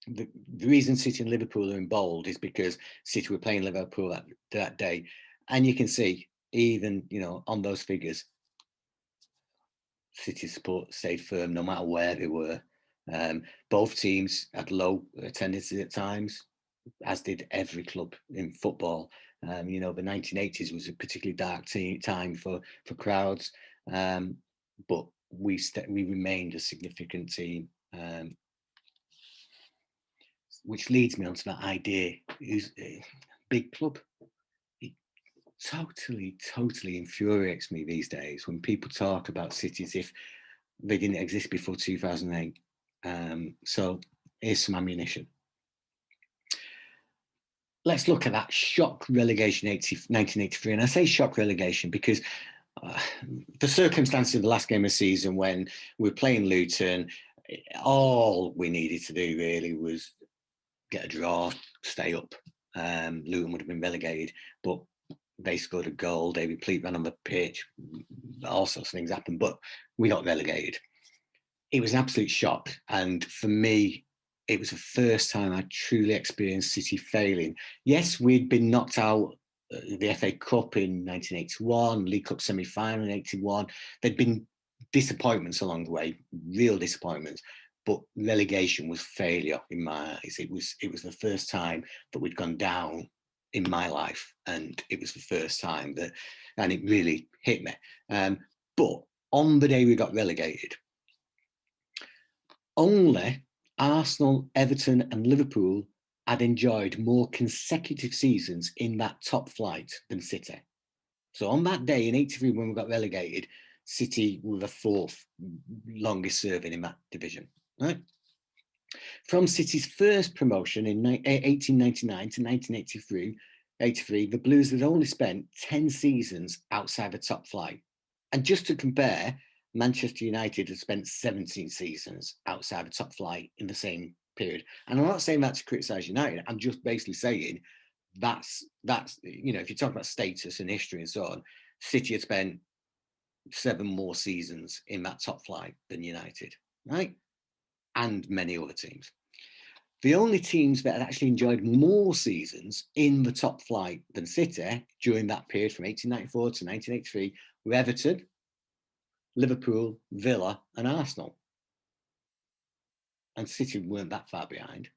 the reason City and Liverpool are in bold is because City were playing Liverpool that day. And you can see, even, on those figures, City support stayed firm no matter where they were. Both teams had low attendances at times, as did every club in football. The 1980s was a particularly dark time for crowds, but we remained a significant team, which leads me on to that idea. Who's a big club? It totally infuriates me these days when people talk about City as if they didn't exist before 2008. So here's some ammunition. Let's look at that shock relegation 1983. And I say shock relegation because the circumstances of the last game of the season, when we were playing Luton, all we needed to do really was get a draw, stay up. Luton would have been relegated, but they scored a goal. David Pleat ran on the pitch. All sorts of things happened, but we got relegated. It was an absolute shock. And for me, it was the first time I truly experienced City failing. Yes, we'd been knocked out the FA Cup in 1981, League Cup semi-final in 81. There'd been disappointments along the way, real disappointments, but relegation was failure in my eyes. It was the first time that we'd gone down in my life, and it was the first time that, and it really hit me. But on the day we got relegated, only Arsenal, Everton and Liverpool had enjoyed more consecutive seasons in that top flight than City. So on that day in 83, when we got relegated, City were the fourth longest serving in that division. Right? From City's first promotion in 1899 to 1983, the Blues had only spent 10 seasons outside the top flight. And just to compare, Manchester United had spent 17 seasons outside the top flight in the same period. And I'm not saying that to criticise United. I'm just basically saying that's if you talk about status and history and so on, City had spent 7 more seasons in that top flight than United, right? And many other teams. The only teams that had actually enjoyed more seasons in the top flight than City during that period from 1894 to 1983 were Everton, Liverpool, Villa and Arsenal. And City weren't that far behind.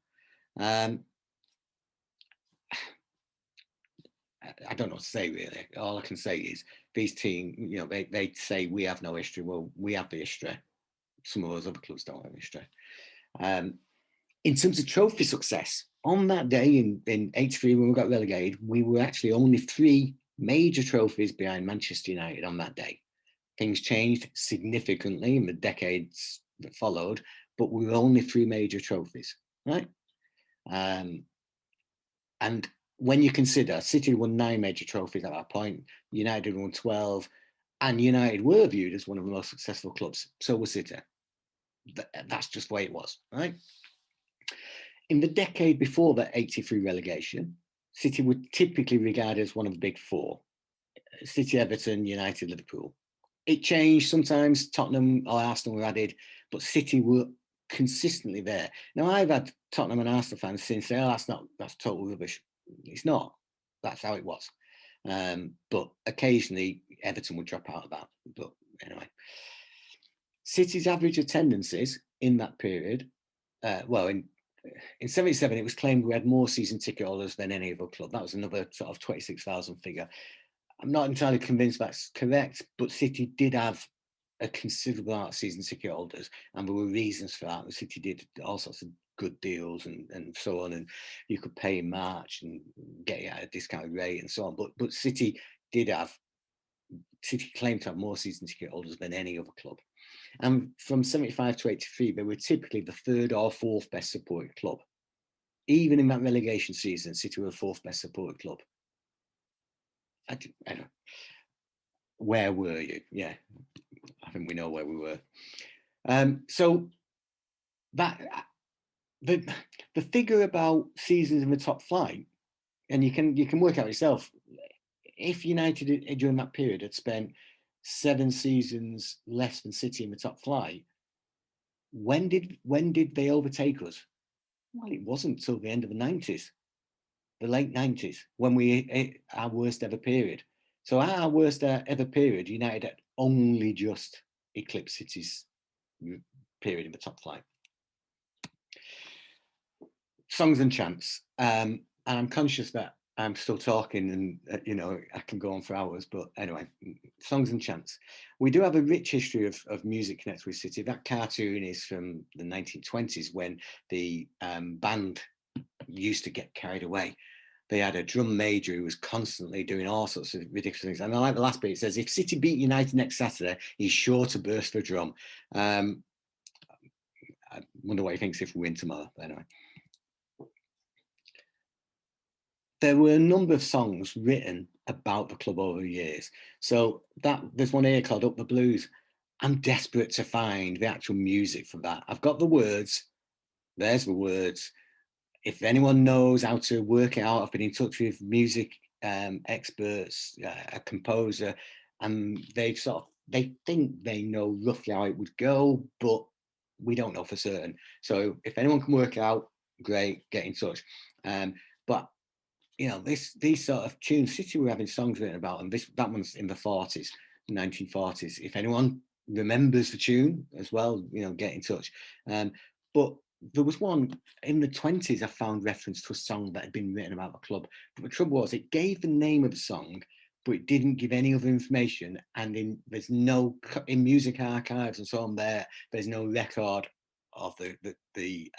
I don't know what to say, really. All I can say is these teams, they say we have no history. Well, we have the history. Some of those other clubs don't have history. In terms of trophy success, on that day in 83, when we got relegated, we were actually only 3 major trophies behind Manchester United on that day. Things changed significantly in the decades that followed, but we were only 3 major trophies, right? And when you consider City won 9 major trophies at that point, United won 12, and United were viewed as one of the most successful clubs. So was City. That's just the way it was, right? In the decade before the 83 relegation, City were typically regarded as one of the big 4. City, Everton, United, Liverpool. It changed sometimes. Tottenham or Arsenal were added, but City were consistently there. Now, I've had Tottenham and Arsenal fans since say, that's total rubbish. It's not. That's how it was. But occasionally Everton would drop out of that. But anyway, City's average attendances in that period, in 77, it was claimed we had more season ticket holders than any other club. That was another sort of 26,000 figure. I'm not entirely convinced that's correct, but City did have a considerable amount of season ticket holders, and there were reasons for that. The City did all sorts of good deals and so on, and you could pay in March and get it at a discounted rate and so on. But City claimed to have more season ticket holders than any other club. And from 75 to 83, they were typically the third or fourth best supported club. Even in that relegation season, City were the fourth best supported club. I don't know. Where were you? Yeah, I think we know where we were. So that the figure about seasons in the top flight, and you can work out yourself. If United during that period had spent 7 seasons less than City in the top flight, when did they overtake us? Well, it wasn't till the end of the 90s, the late 90s, when we our worst ever period. So at our worst ever period, United had only just eclipsed City's period in the top flight. Songs and chants, and I'm conscious that I'm still talking, and I can go on for hours. But anyway, songs and chants. We do have a rich history of music connected with City. That cartoon is from the 1920s, when the band used to get carried away. They had a drum major who was constantly doing all sorts of ridiculous things. And I like the last bit. It says, if City beat United next Saturday, he's sure to burst the drum. I wonder what he thinks if we win tomorrow. But anyway. There were a number of songs written about the club over the years. So there's one here called Up the Blues. I'm desperate to find the actual music for that. I've got the words. There's the words. If anyone knows how to work it out, I've been in touch with music experts, a composer, and they think they know roughly how it would go, but we don't know for certain. So if anyone can work it out, great, get in touch. But these sort of tunes, City were having songs written about them. That one's in the 40s, 1940s. If anyone remembers the tune as well, get in touch. But there was one in the 20s I found reference to a song that had been written about the club. But the trouble was, it gave the name of the song, but it didn't give any other information. And there's no, in music archives and so on, there's no record of the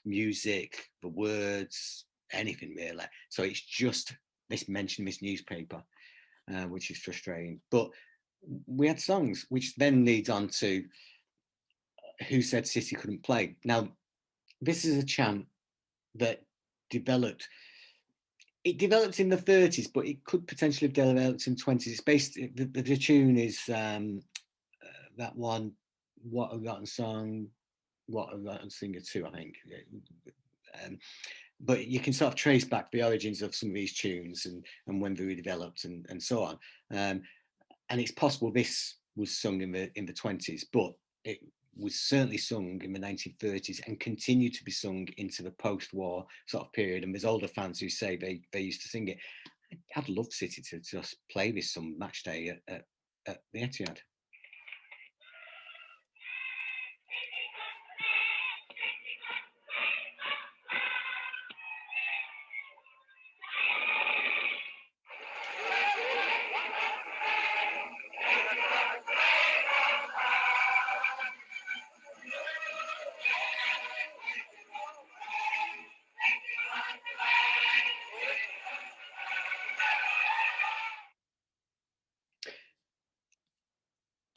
music, the words, anything really. So it's just this mention in this newspaper, which is frustrating. But we had songs, which then leads on to who said City couldn't play. Now, this is a chant that developed. It developed in the 30s, but it could potentially have developed in the 20s. It's based. The tune is that one. What a rotten song! What a rotten singer too. I think. But you can sort of trace back the origins of some of these tunes and when they were developed and so on. And it's possible this was sung in the 20s, but it was certainly sung in the 1930s and continued to be sung into the post-war sort of period. And there's older fans who say they used to sing it. I'd love City to just play this some match day at the Etihad.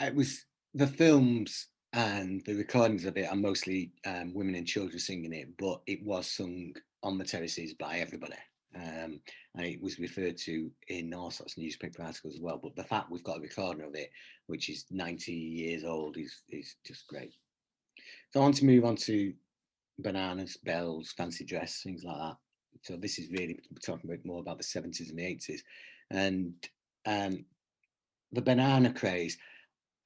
It was the films and the recordings of it are mostly women and children singing it, but it was sung on the terraces by everybody. And it was referred to in all sorts of newspaper articles as well. But the fact we've got a recording of it, which is 90 years old, is just great. So I want to move on to bananas, bells, fancy dress, things like that. So this is really talking about more about the 70s and the 80s. And the banana craze,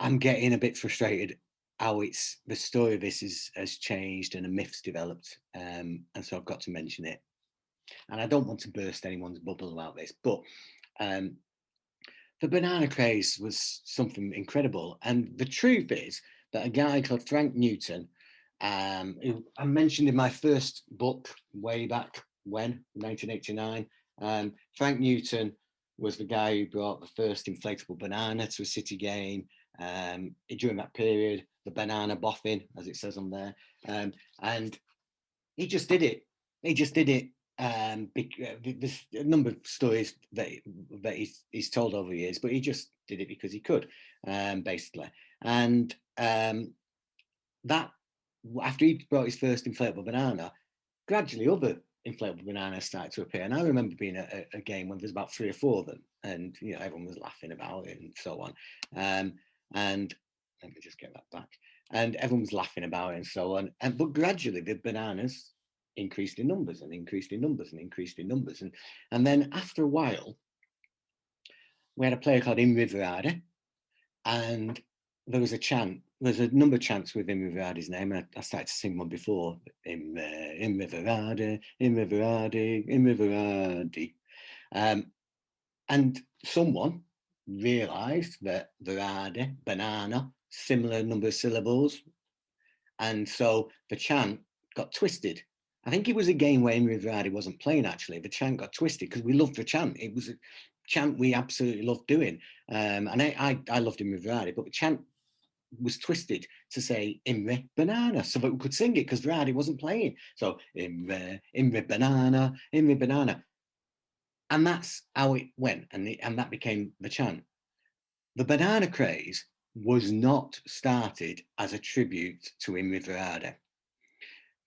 I'm getting a bit frustrated how the story of this has changed and a myth's developed. And so I've got to mention it. And I don't want to burst anyone's bubble about this, but the banana craze was something incredible. And the truth is that a guy called Frank Newton, who I mentioned in my first book way back when, 1989, Frank Newton was the guy who brought the first inflatable banana to a City game. During that period, the banana boffin, as it says on there, and he just did it. He just did it. There's a number of stories that he's told over the years, but he just did it because he could, basically. And that after he brought his first inflatable banana, gradually other inflatable bananas started to appear. And I remember being at a game when there's about 3 or 4 of them, and everyone was laughing about it and so on. And let me just get that back. And everyone was laughing about it and so on. But gradually the bananas increased in numbers and increased in numbers and increased in numbers. And then after a while, we had a player called Imre Varade, and there was a chant. There's a number of chants with Imre Varade's name, and I started to sing one before. Imre Varade, Imre Varade, Imre Varade. And someone realised that Varade, banana, similar number of syllables, and so the chant got twisted. I think it was a game where Imre Varade wasn't playing, actually. The chant got twisted because we loved the chant. It was a chant we absolutely loved doing. And I loved Imre Varade, but the chant was twisted to say Imre Banana so that we could sing it because Varade wasn't playing. So Imre Banana, Imre Banana. And that's how it went. And that became the chant. The banana craze was not started as a tribute to Imre Varade.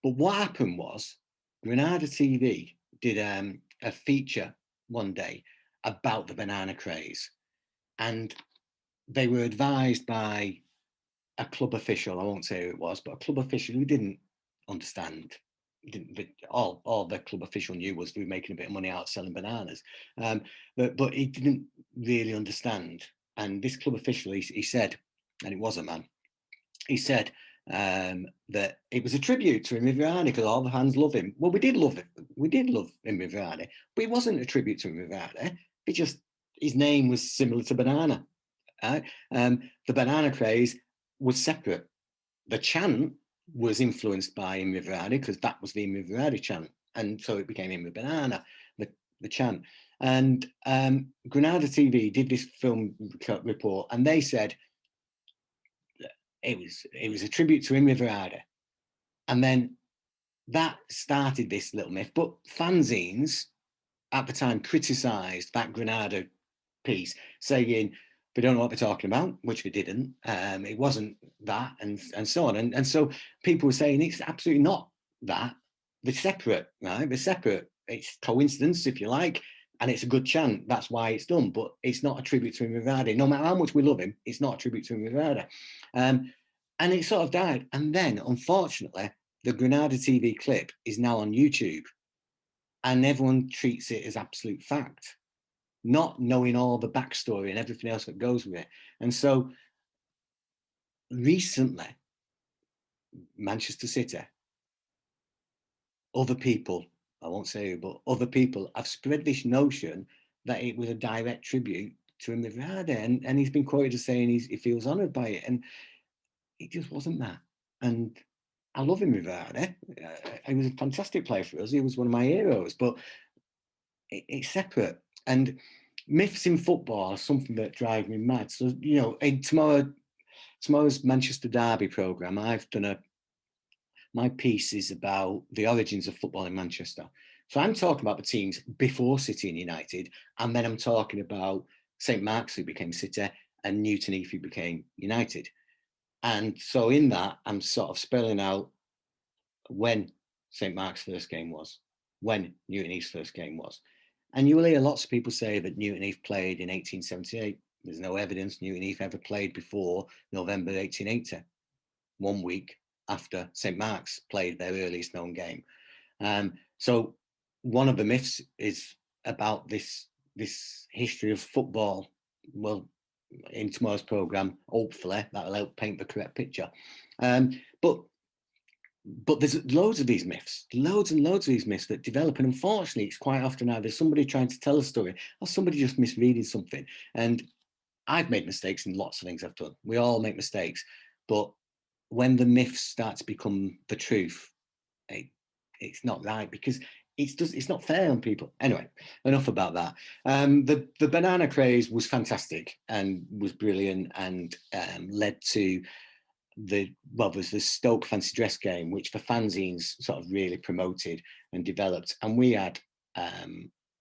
But what happened was Granada TV did a feature one day about the banana craze. And they were advised by a club official, I won't say who it was, but a club official who didn't understand. All the club official knew was we were making a bit of money out selling bananas. But he didn't really understand. And this club official, he said, and it was a man, he said that it was a tribute to Imre Varade because all the fans love him. Well, we did love him. We did love Imre Varade, but it wasn't a tribute to Imre Varade. It just, his name was similar to banana. The banana craze was separate. The chant was influenced by Imre Varade because that was the Imre Varade chant, and so it became Imre Banana, the chant. And Granada TV did this film report, and they said it was a tribute to Imre Varade, and then that started this little myth. But fanzines at the time criticised that Granada piece, saying they don't know what they're talking about, which they didn't. It wasn't that, and so on. And so people were saying it's absolutely not that. They're separate, right? They're separate. It's coincidence, if you like, and it's a good chant. That's why it's done, but it's not a tribute to Imre Varade. No matter how much we love him, it's not a tribute to Imre Varade. And it sort of died. And then, unfortunately, the Granada TV clip is now on YouTube, and everyone treats it as absolute fact, not knowing all the backstory and everything else that goes with it. And so recently, Manchester City, other people, I won't say who, but other people have spread this notion that it was a direct tribute to Imre Varade, and he's been quoted as saying he feels honoured by it, and it just wasn't that. And I love Imre Varade. He was a fantastic player for us. He was one of my heroes, but it's separate. And myths in football are something that drive me mad. So, in tomorrow's Manchester Derby programme, I've done my piece is about the origins of football in Manchester. So I'm talking about the teams before City and United, and then I'm talking about St Mark's, who became City, and Newton Heath, who became United. And so in that, I'm sort of spelling out when St Mark's first game was, when Newton Heath's first game was. And you will hear lots of people say that Newton Heath played in 1878. There's no evidence Newton Heath ever played before November 1880, 1 week after St Mark's played their earliest known game. So one of the myths is about this history of football. Well, in tomorrow's programme, hopefully that'll help paint the correct picture. But there's loads of these myths, loads and loads of these myths that develop. And unfortunately, it's quite often either somebody trying to tell a story or somebody just misreading something. And I've made mistakes in lots of things I've done. We all make mistakes. But when the myths start to become the truth, it's not right, because it's not fair on people. Anyway, enough about that. The banana craze was fantastic and was brilliant, and led to there's the Stoke fancy dress game, which the fanzines sort of really promoted and developed, and we had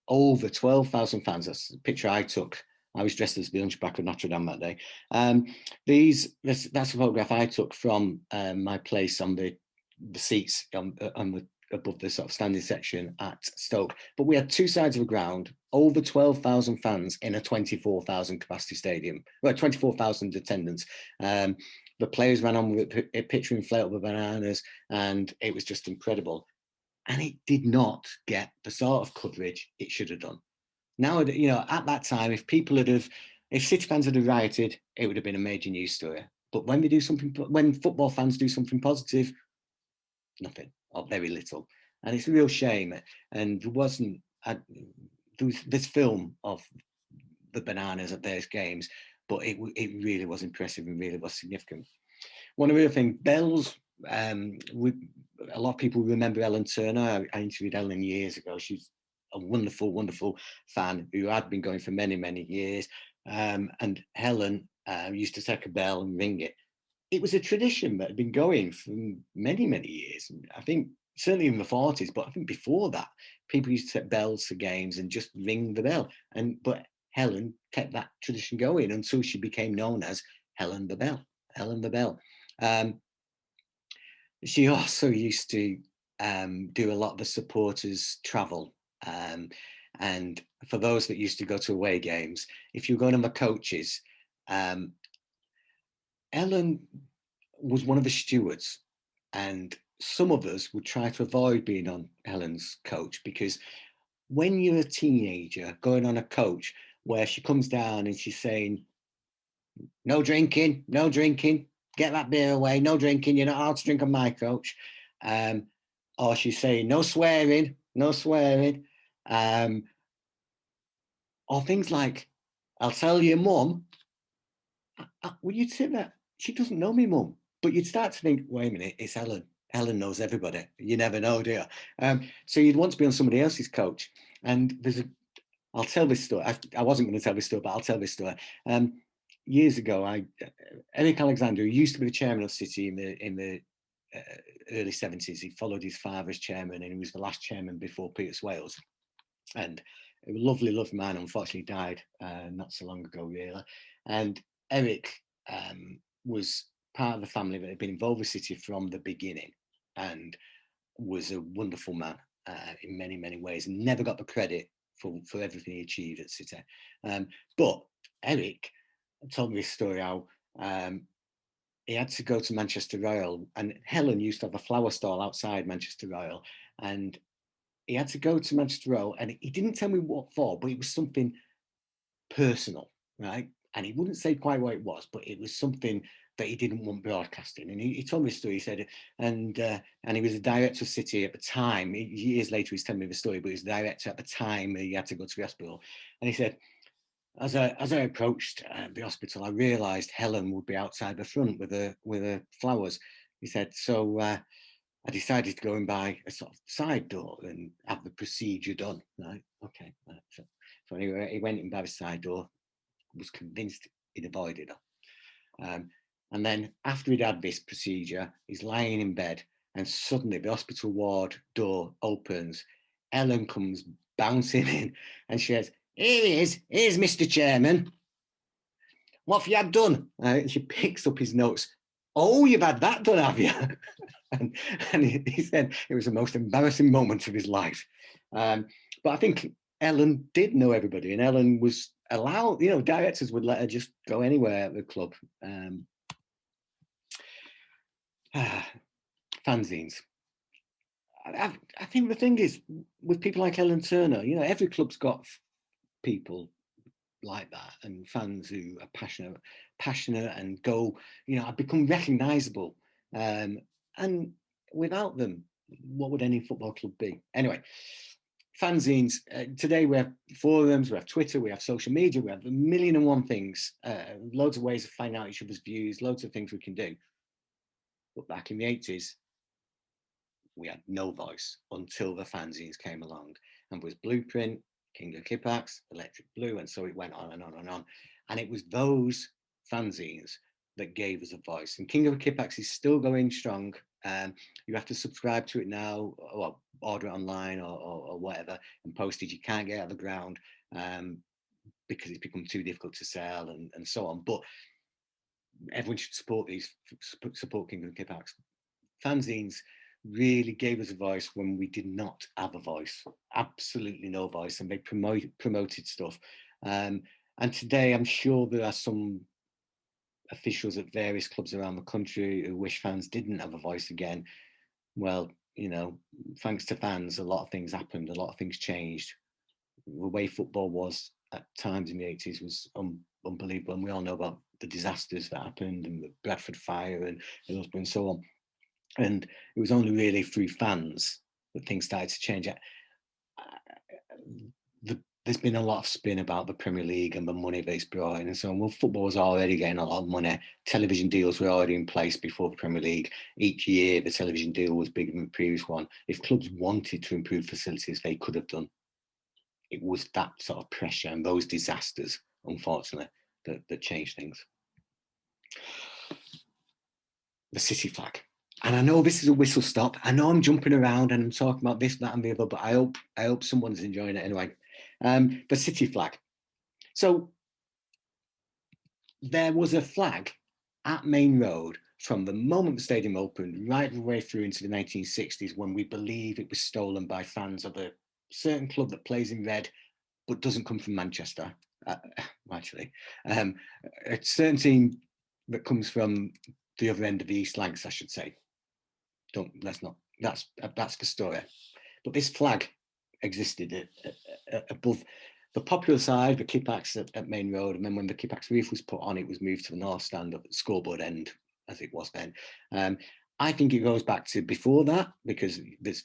over 12,000 fans. That's the picture I took. I was dressed as the Hunchback of Notre Dame that day. That's a photograph I took from my place on the seats above the sort of standing section at Stoke. But we had two sides of the ground, over 12,000 fans in a 24,000 capacity stadium, well, 24,000 attendance. The players ran on with a picture inflatable bananas, and it was just incredible. And it did not get the sort of coverage it should have done. Now, at that time, if City fans had rioted, it would have been a major news story. But when football fans do something positive, nothing or very little, and it's a real shame. And there was this film of the bananas at various games, but it really was impressive and really was significant. One of the other things, bells. A lot of people remember Ellen Turner. I interviewed Ellen years ago. She's a wonderful, wonderful fan who had been going for many, many years. And Helen used to take a bell and ring it. It was a tradition that had been going for many, many years. I think certainly in the 40s, but I think before that, people used to set bells for games and just ring the bell. But Helen kept that tradition going until she became known as Helen the Bell. Helen the Bell. She also used to do a lot of the supporters travel. And for those that used to go to away games, if you're going on the coaches, Ellen was one of the stewards, and some of us would try to avoid being on Helen's coach, because when you're a teenager going on a coach where she comes down and she's saying, no drinking, no drinking, get that beer away, no drinking, you're not allowed to drink on my coach. Or she's saying, no swearing, no swearing. Or things like, I'll tell your mum. Well, you'd say that, she doesn't know me, mum. But you'd start to think, wait a minute, it's Helen. Helen knows everybody. You never know, do you? So you'd want to be on somebody else's coach. And I'll tell this story. I wasn't going to tell this story, but I'll tell this story. Years ago, Eric Alexander, who used to be the chairman of City in the early 70s, he followed his father as chairman, and he was the last chairman before Peter Swales. And a lovely, lovely man, unfortunately died not so long ago, really. And Eric was part of the family that had been involved with City from the beginning, and was a wonderful man in many, many ways, and never got the credit for everything he achieved at City. But Eric told me this story how he had to go to Manchester Royal, and Helen used to have a flower stall outside Manchester Royal, and he had to go to Manchester Royal, and he didn't tell me what for, but it was something personal, right? And he wouldn't say quite what it was, but it was something that he didn't want broadcasting. And he told me the story. He said, and he was a director of City at the time. Years later, he's telling me the story, but he was a director at the time. He had to go to the hospital, and he said, as I approached the hospital, I realised Helen would be outside the front with her flowers. He said, so I decided to go in by a sort of side door and have the procedure done. Right? Okay. Right. So anyway, he went in by the side door, was convinced he'd avoided her. And then after he'd had this procedure, he's lying in bed, and suddenly the hospital ward door opens. Ellen comes bouncing in, and she says, here he is, here's Mr. Chairman. What have you had done? She picks up his notes. Oh, you've had that done, have you? and he said it was the most embarrassing moment of his life. But I think Ellen did know everybody, and Ellen was allowed, directors would let her just go anywhere at the club. Fanzines. I think the thing is, with people like Ellen Turner, every club's got people like that, and fans who are passionate and go, have become recognisable. And without them, what would any football club be? Anyway, fanzines. Today we have forums, we have Twitter, we have social media, we have a million and one things, loads of ways of finding out each other's views, loads of things we can do. But back in the 80s, we had no voice until the fanzines came along, and was Blueprint, King of Kippax, Electric Blue, and so it went on and on and on. And it was those fanzines that gave us a voice. And King of the Kippax is still going strong. You have to subscribe to it now, or order it online, or whatever, and postage. You can't get out of the ground because it's become too difficult to sell, and so on. But everyone should support King of the Kippax. Fanzines really gave us a voice when we did not have a voice, absolutely no voice, and they promoted stuff. And today, I'm sure there are some officials at various clubs around the country who wish fans didn't have a voice again. Well, you know, thanks to fans, a lot of things happened, a lot of things changed. The way football was at times in the 80s was unbelievable, and we all know about the disasters that happened, and the Bradford fire, and Hillsborough, and so on. And it was only really through fans that things started to change. There's been a lot of spin about the Premier League and the money that it's brought in and so on. Well, football was already getting a lot of money. Television deals were already in place before the Premier League. Each year, the television deal was bigger than the previous one. If clubs wanted to improve facilities, they could have done. It was that sort of pressure and those disasters, unfortunately, that changed things. The City flag. And I know this is a whistle stop. I know I'm jumping around and I'm talking about this, that, and the other, but I hope someone's enjoying it anyway. The City flag. So there was a flag at Main Road from the moment the stadium opened right the way through into the 1960s, when we believe it was stolen by fans of a certain club that plays in red but doesn't come from Manchester. Actually, a certain team that comes from the other end of the East Lancs, I should say. That's the story. But this flag existed above the popular side, the Kippax at Main Road, and then when the Kippax roof was put on, it was moved to the north stand at the scoreboard end, as it was then. I think it goes back to before that, because this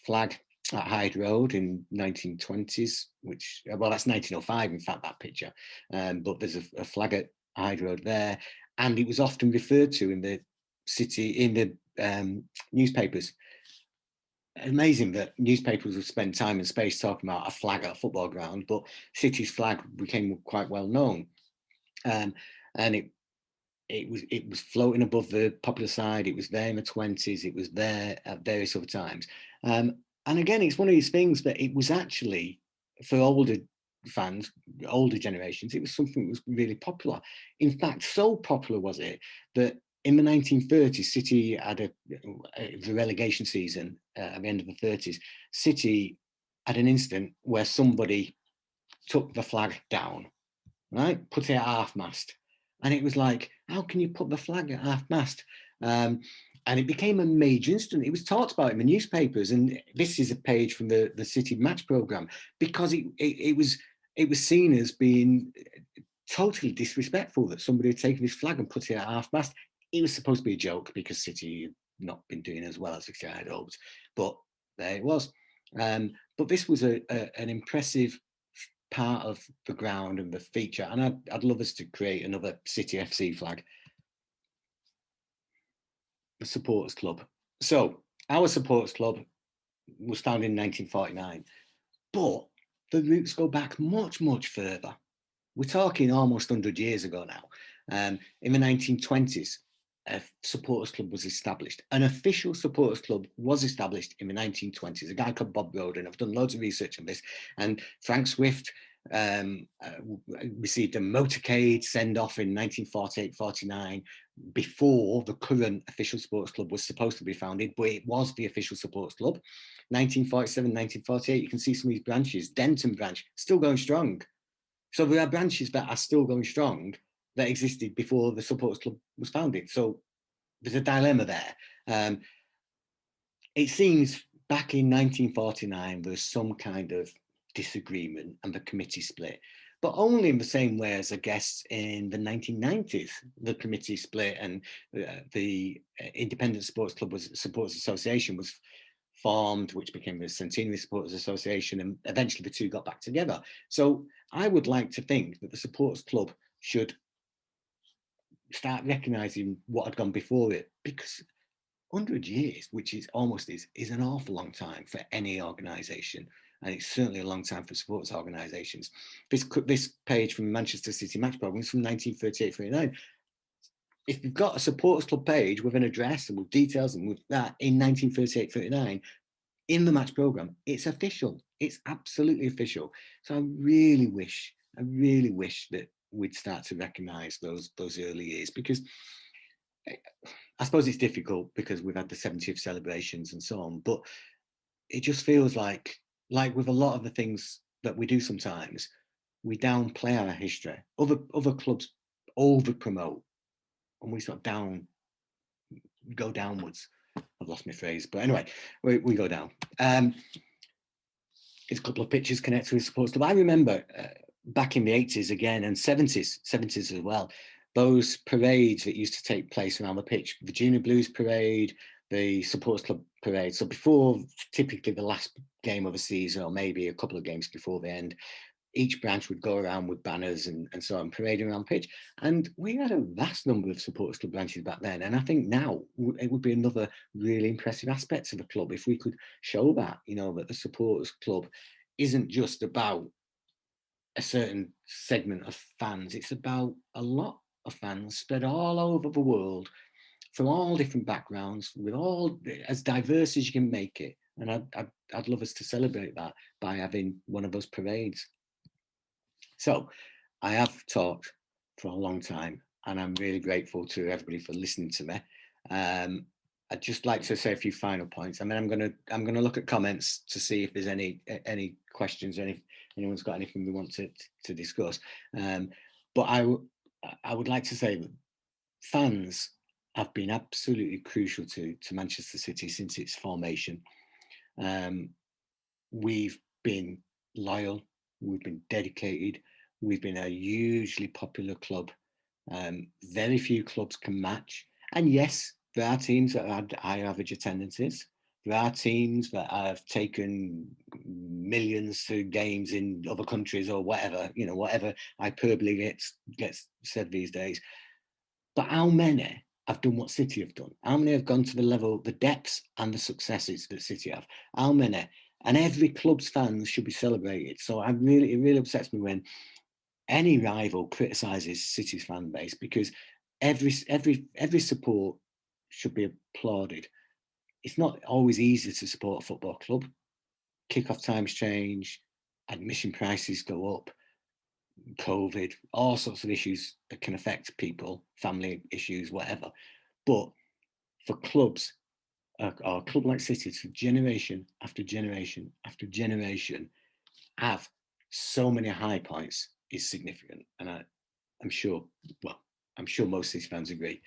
flag at Hyde Road in 1920s, which, well, that's 1905, in fact, that picture. But there's a flag at Hyde Road there, and it was often referred to in the city, in the newspapers. Amazing that newspapers would spend time and space talking about a flag at a football ground, but City's flag became quite well known, and it was floating above the popular side. It was there in the 20s. It was there at various other times, and again, it's one of these things that it was actually, for older fans, older generations, it was something that was really popular. In fact, so popular was it that in the 1930s, City had the relegation season at the end of the 30s. City had an incident where somebody took the flag down, right? Put it at half-mast. And it was like, how can you put the flag at half-mast? And it became a major incident. It was talked about in the newspapers. And this is a page from the City match programme, because it was seen as being totally disrespectful that somebody had taken this flag and put it at half-mast. It was supposed to be a joke because City had not been doing as well as I had hoped, but there it was. But this was an impressive part of the ground and the feature, and I'd love us to create another City FC flag. The supporters club. So our supporters club was founded in 1949, but the roots go back much, much further. We're talking almost 100 years ago now. In the 1920s, a supporters club was established. An official supporters club was established in the 1920s. A guy called Bob Roden. I've done loads of research on this. And Frank Swift received a motorcade send-off in 1948-49 before the current official supporters club was supposed to be founded, but it was the official supporters club. 1947, 1948, you can see some of these branches. Denton branch, still going strong. So there are branches that are still going strong that existed before the supporters club was founded. So there's a dilemma there. It seems back in 1949, there was some kind of disagreement and the committee split, but only in the same way as, I guess, in the 1990s, the committee split and the Independent Sports Club Supporters Association was formed, which became the Centenary Supporters Association, and eventually the two got back together. So I would like to think that the Supporters Club should start recognising what had gone before it, because 100 years, which is almost is an awful long time for any organisation, and it's certainly a long time for sports organisations. This page from Manchester City match programme is from 1938-39. if you've got a supporters club page with an address and with details and with that in 1938-39 in the match programme, it's official. It's absolutely official. So I really wish that we'd start to recognise those early years, because I suppose it's difficult because we've had the 70th celebrations and so on, but it just feels like with a lot of the things that we do sometimes, we downplay our history. Other clubs over promote, and we sort of go downwards. I've lost my phrase, but anyway, we go down. It's a couple of pictures connected with supporters club. I remember back in the 80s again, and 70s as well, those parades that used to take place around the pitch, Virginia Blues parade, the supporters club parade. So before typically the last game of the season, or maybe a couple of games before the end, each branch would go around with banners and so on, parading around the pitch. And we had a vast number of supporters club branches back then. And I think now it would be another really impressive aspect of the club if we could show that, that the supporters club isn't just about a certain segment of fans. It's about a lot of fans spread all over the world from all different backgrounds, with all as diverse as you can make it. And I'd love us to celebrate that by having one of those parades. So I have talked for a long time, and I'm really grateful to everybody for listening to me. I'd just like to say a few final points. I mean, I'm gonna look at comments to see if there's any questions, or if anyone's got anything we want to discuss. But I would like to say that fans have been absolutely crucial to Manchester City since its formation. We've been loyal, we've been dedicated, we've been a hugely popular club. Very few clubs can match. And yes, there are teams that had high average attendances. There are teams that have taken millions to games in other countries or whatever, whatever hyperbole gets said these days. But how many have done what City have done? How many have gone to the level, the depths and the successes that City have? How many? And every club's fans should be celebrated. So it really upsets me when any rival criticises City's fan base, because every support should be applauded. It's not always easy to support a football club. Kick-off times change, admission prices go up, COVID, all sorts of issues that can affect people, family issues, whatever. But for clubs, or a club like City, to generation after generation after generation have so many high points is significant. And I'm sure most City fans agree.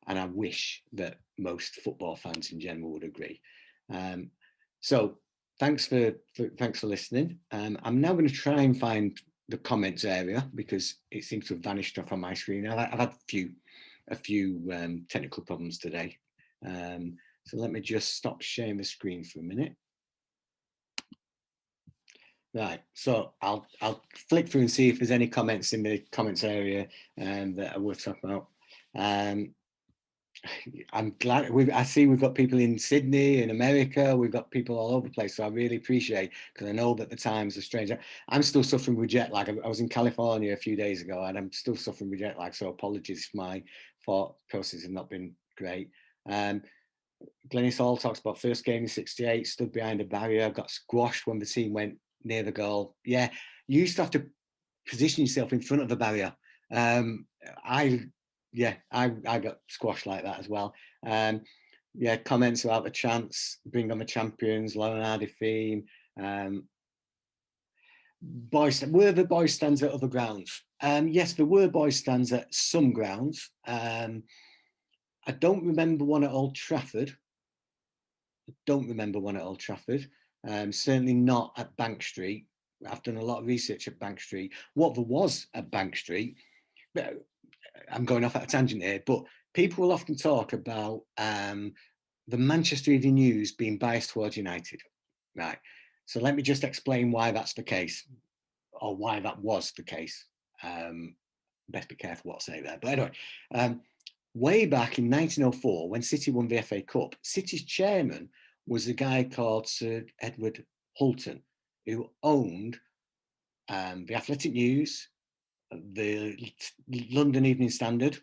And I wish that most football fans in general would agree. So thanks for listening. I'm now going to try and find the comments area, because it seems to have vanished off on my screen. I've had a few technical problems today. So let me just stop sharing the screen for a minute. Right, so I'll flick through and see if there's any comments in the comments area that are worth talking about. I'm glad I see we've got people in Sydney, in America, we've got people all over the place. So I really appreciate, because I know that the times are strange. I'm still suffering with jet lag. I was in California a few days ago, and I'm still suffering with jet lag. So apologies if my thought process has not been great. Glennis Hall talks about first game in '68, stood behind a barrier, got squashed when the team went near the goal. Yeah, you used to have to position yourself in front of the barrier. I got squashed like that as well. Comments about the chants, bring on the champions, Lauren Hardy theme. Were the boys stands at other grounds? Yes, there were boys stands at some grounds. I don't remember one at Old Trafford. Certainly not at Bank Street. I've done a lot of research at Bank Street. What there was at Bank Street, I'm going off at a tangent here, but people will often talk about the Manchester Evening News being biased towards United. Right. So let me just explain why that's the case, or why that was the case. Best be careful what I say there. But anyway, way back in 1904, when City won the FA Cup, City's chairman was a guy called Sir Edward Hulton, who owned the Athletic News, the London Evening Standard,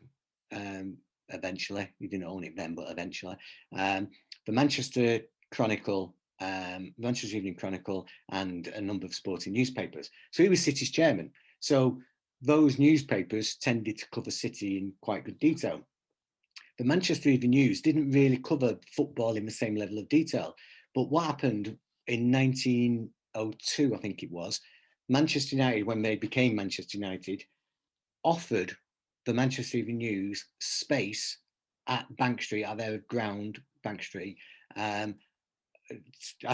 eventually. He didn't own it then, but eventually. The Manchester Chronicle, Manchester Evening Chronicle, and a number of sporting newspapers. So he was City's chairman. So those newspapers tended to cover City in quite good detail. The Manchester Evening News didn't really cover football in the same level of detail. But what happened in 1902, I think it was, Manchester United, when they became Manchester United, offered the Manchester Evening News space at Bank Street, at their ground, Bank Street, as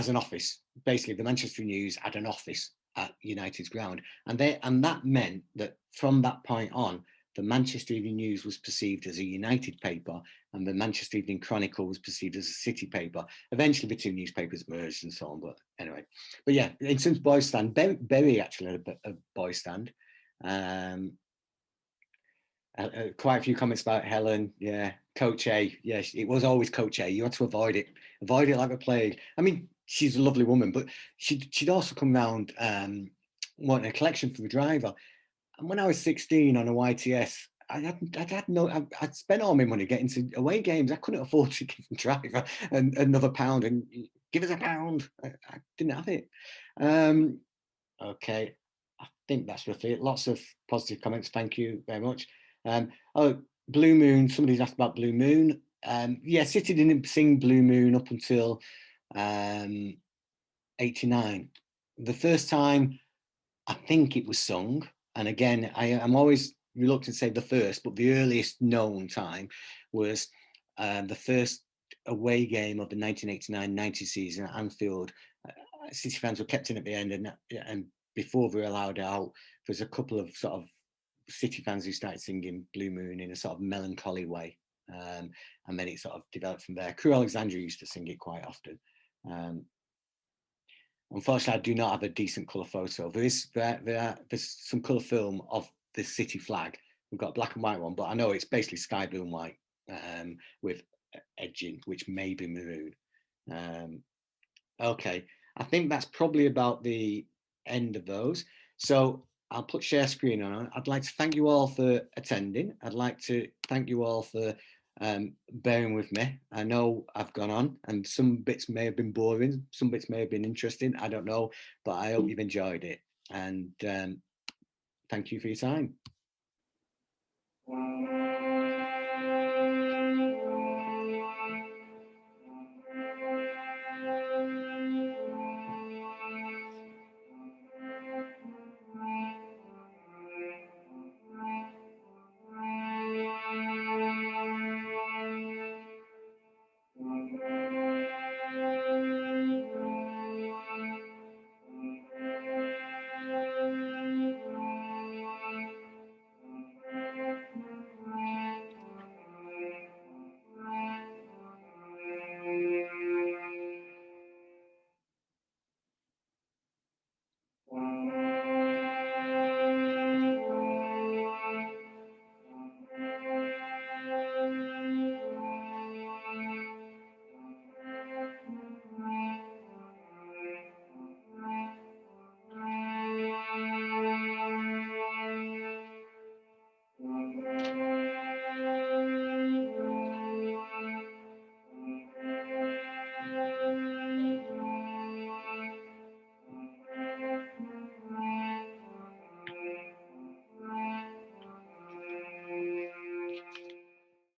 an office. Basically, the Manchester News had an office at United's ground, and that meant that from that point on, the Manchester Evening News was perceived as a United paper, and the Manchester Evening Chronicle was perceived as a City paper. Eventually, the two newspapers merged and so on. But anyway, but yeah, in terms of boys' stand, Bury actually had a boys' stand. Quite a few comments about Helen. Yeah, Coach A. Yeah, it was always Coach A. You had to avoid it like the plague. I mean, she's a lovely woman, but she'd also come round wanting a collection for the driver. And when I was 16 on a YTS, I'd spent all my money getting to away games. I couldn't afford to give the driver another pound and give us a pound. I didn't have it. Okay, I think that's roughly it. Lots of positive comments. Thank you very much. Blue Moon. Somebody's asked about Blue Moon. Yeah, City didn't sing Blue Moon up until 89. The first time I think it was sung, and again, I'm always reluctant to say the first, but the earliest known time was the first away game of the 1989-90 season at Anfield. City fans were kept in at the end, and before they were allowed out, there's a couple of sort of City fans who started singing Blue Moon in a sort of melancholy way, and then it sort of developed from there. Crewe Alexandra used to sing it quite often. Unfortunately, I do not have a decent colour photo. There's some colour film of the City flag. We've got a black and white one, but I know it's basically sky blue and white with edging, which may be maroon. Okay, I think that's probably about the end of those. So I'll put share screen on. I'd like to thank you all for attending. I'd like to thank you all for bearing with me. I know I've gone on and some bits may have been boring, some bits may have been interesting, I don't know, but I hope you've enjoyed it, and thank you for your time.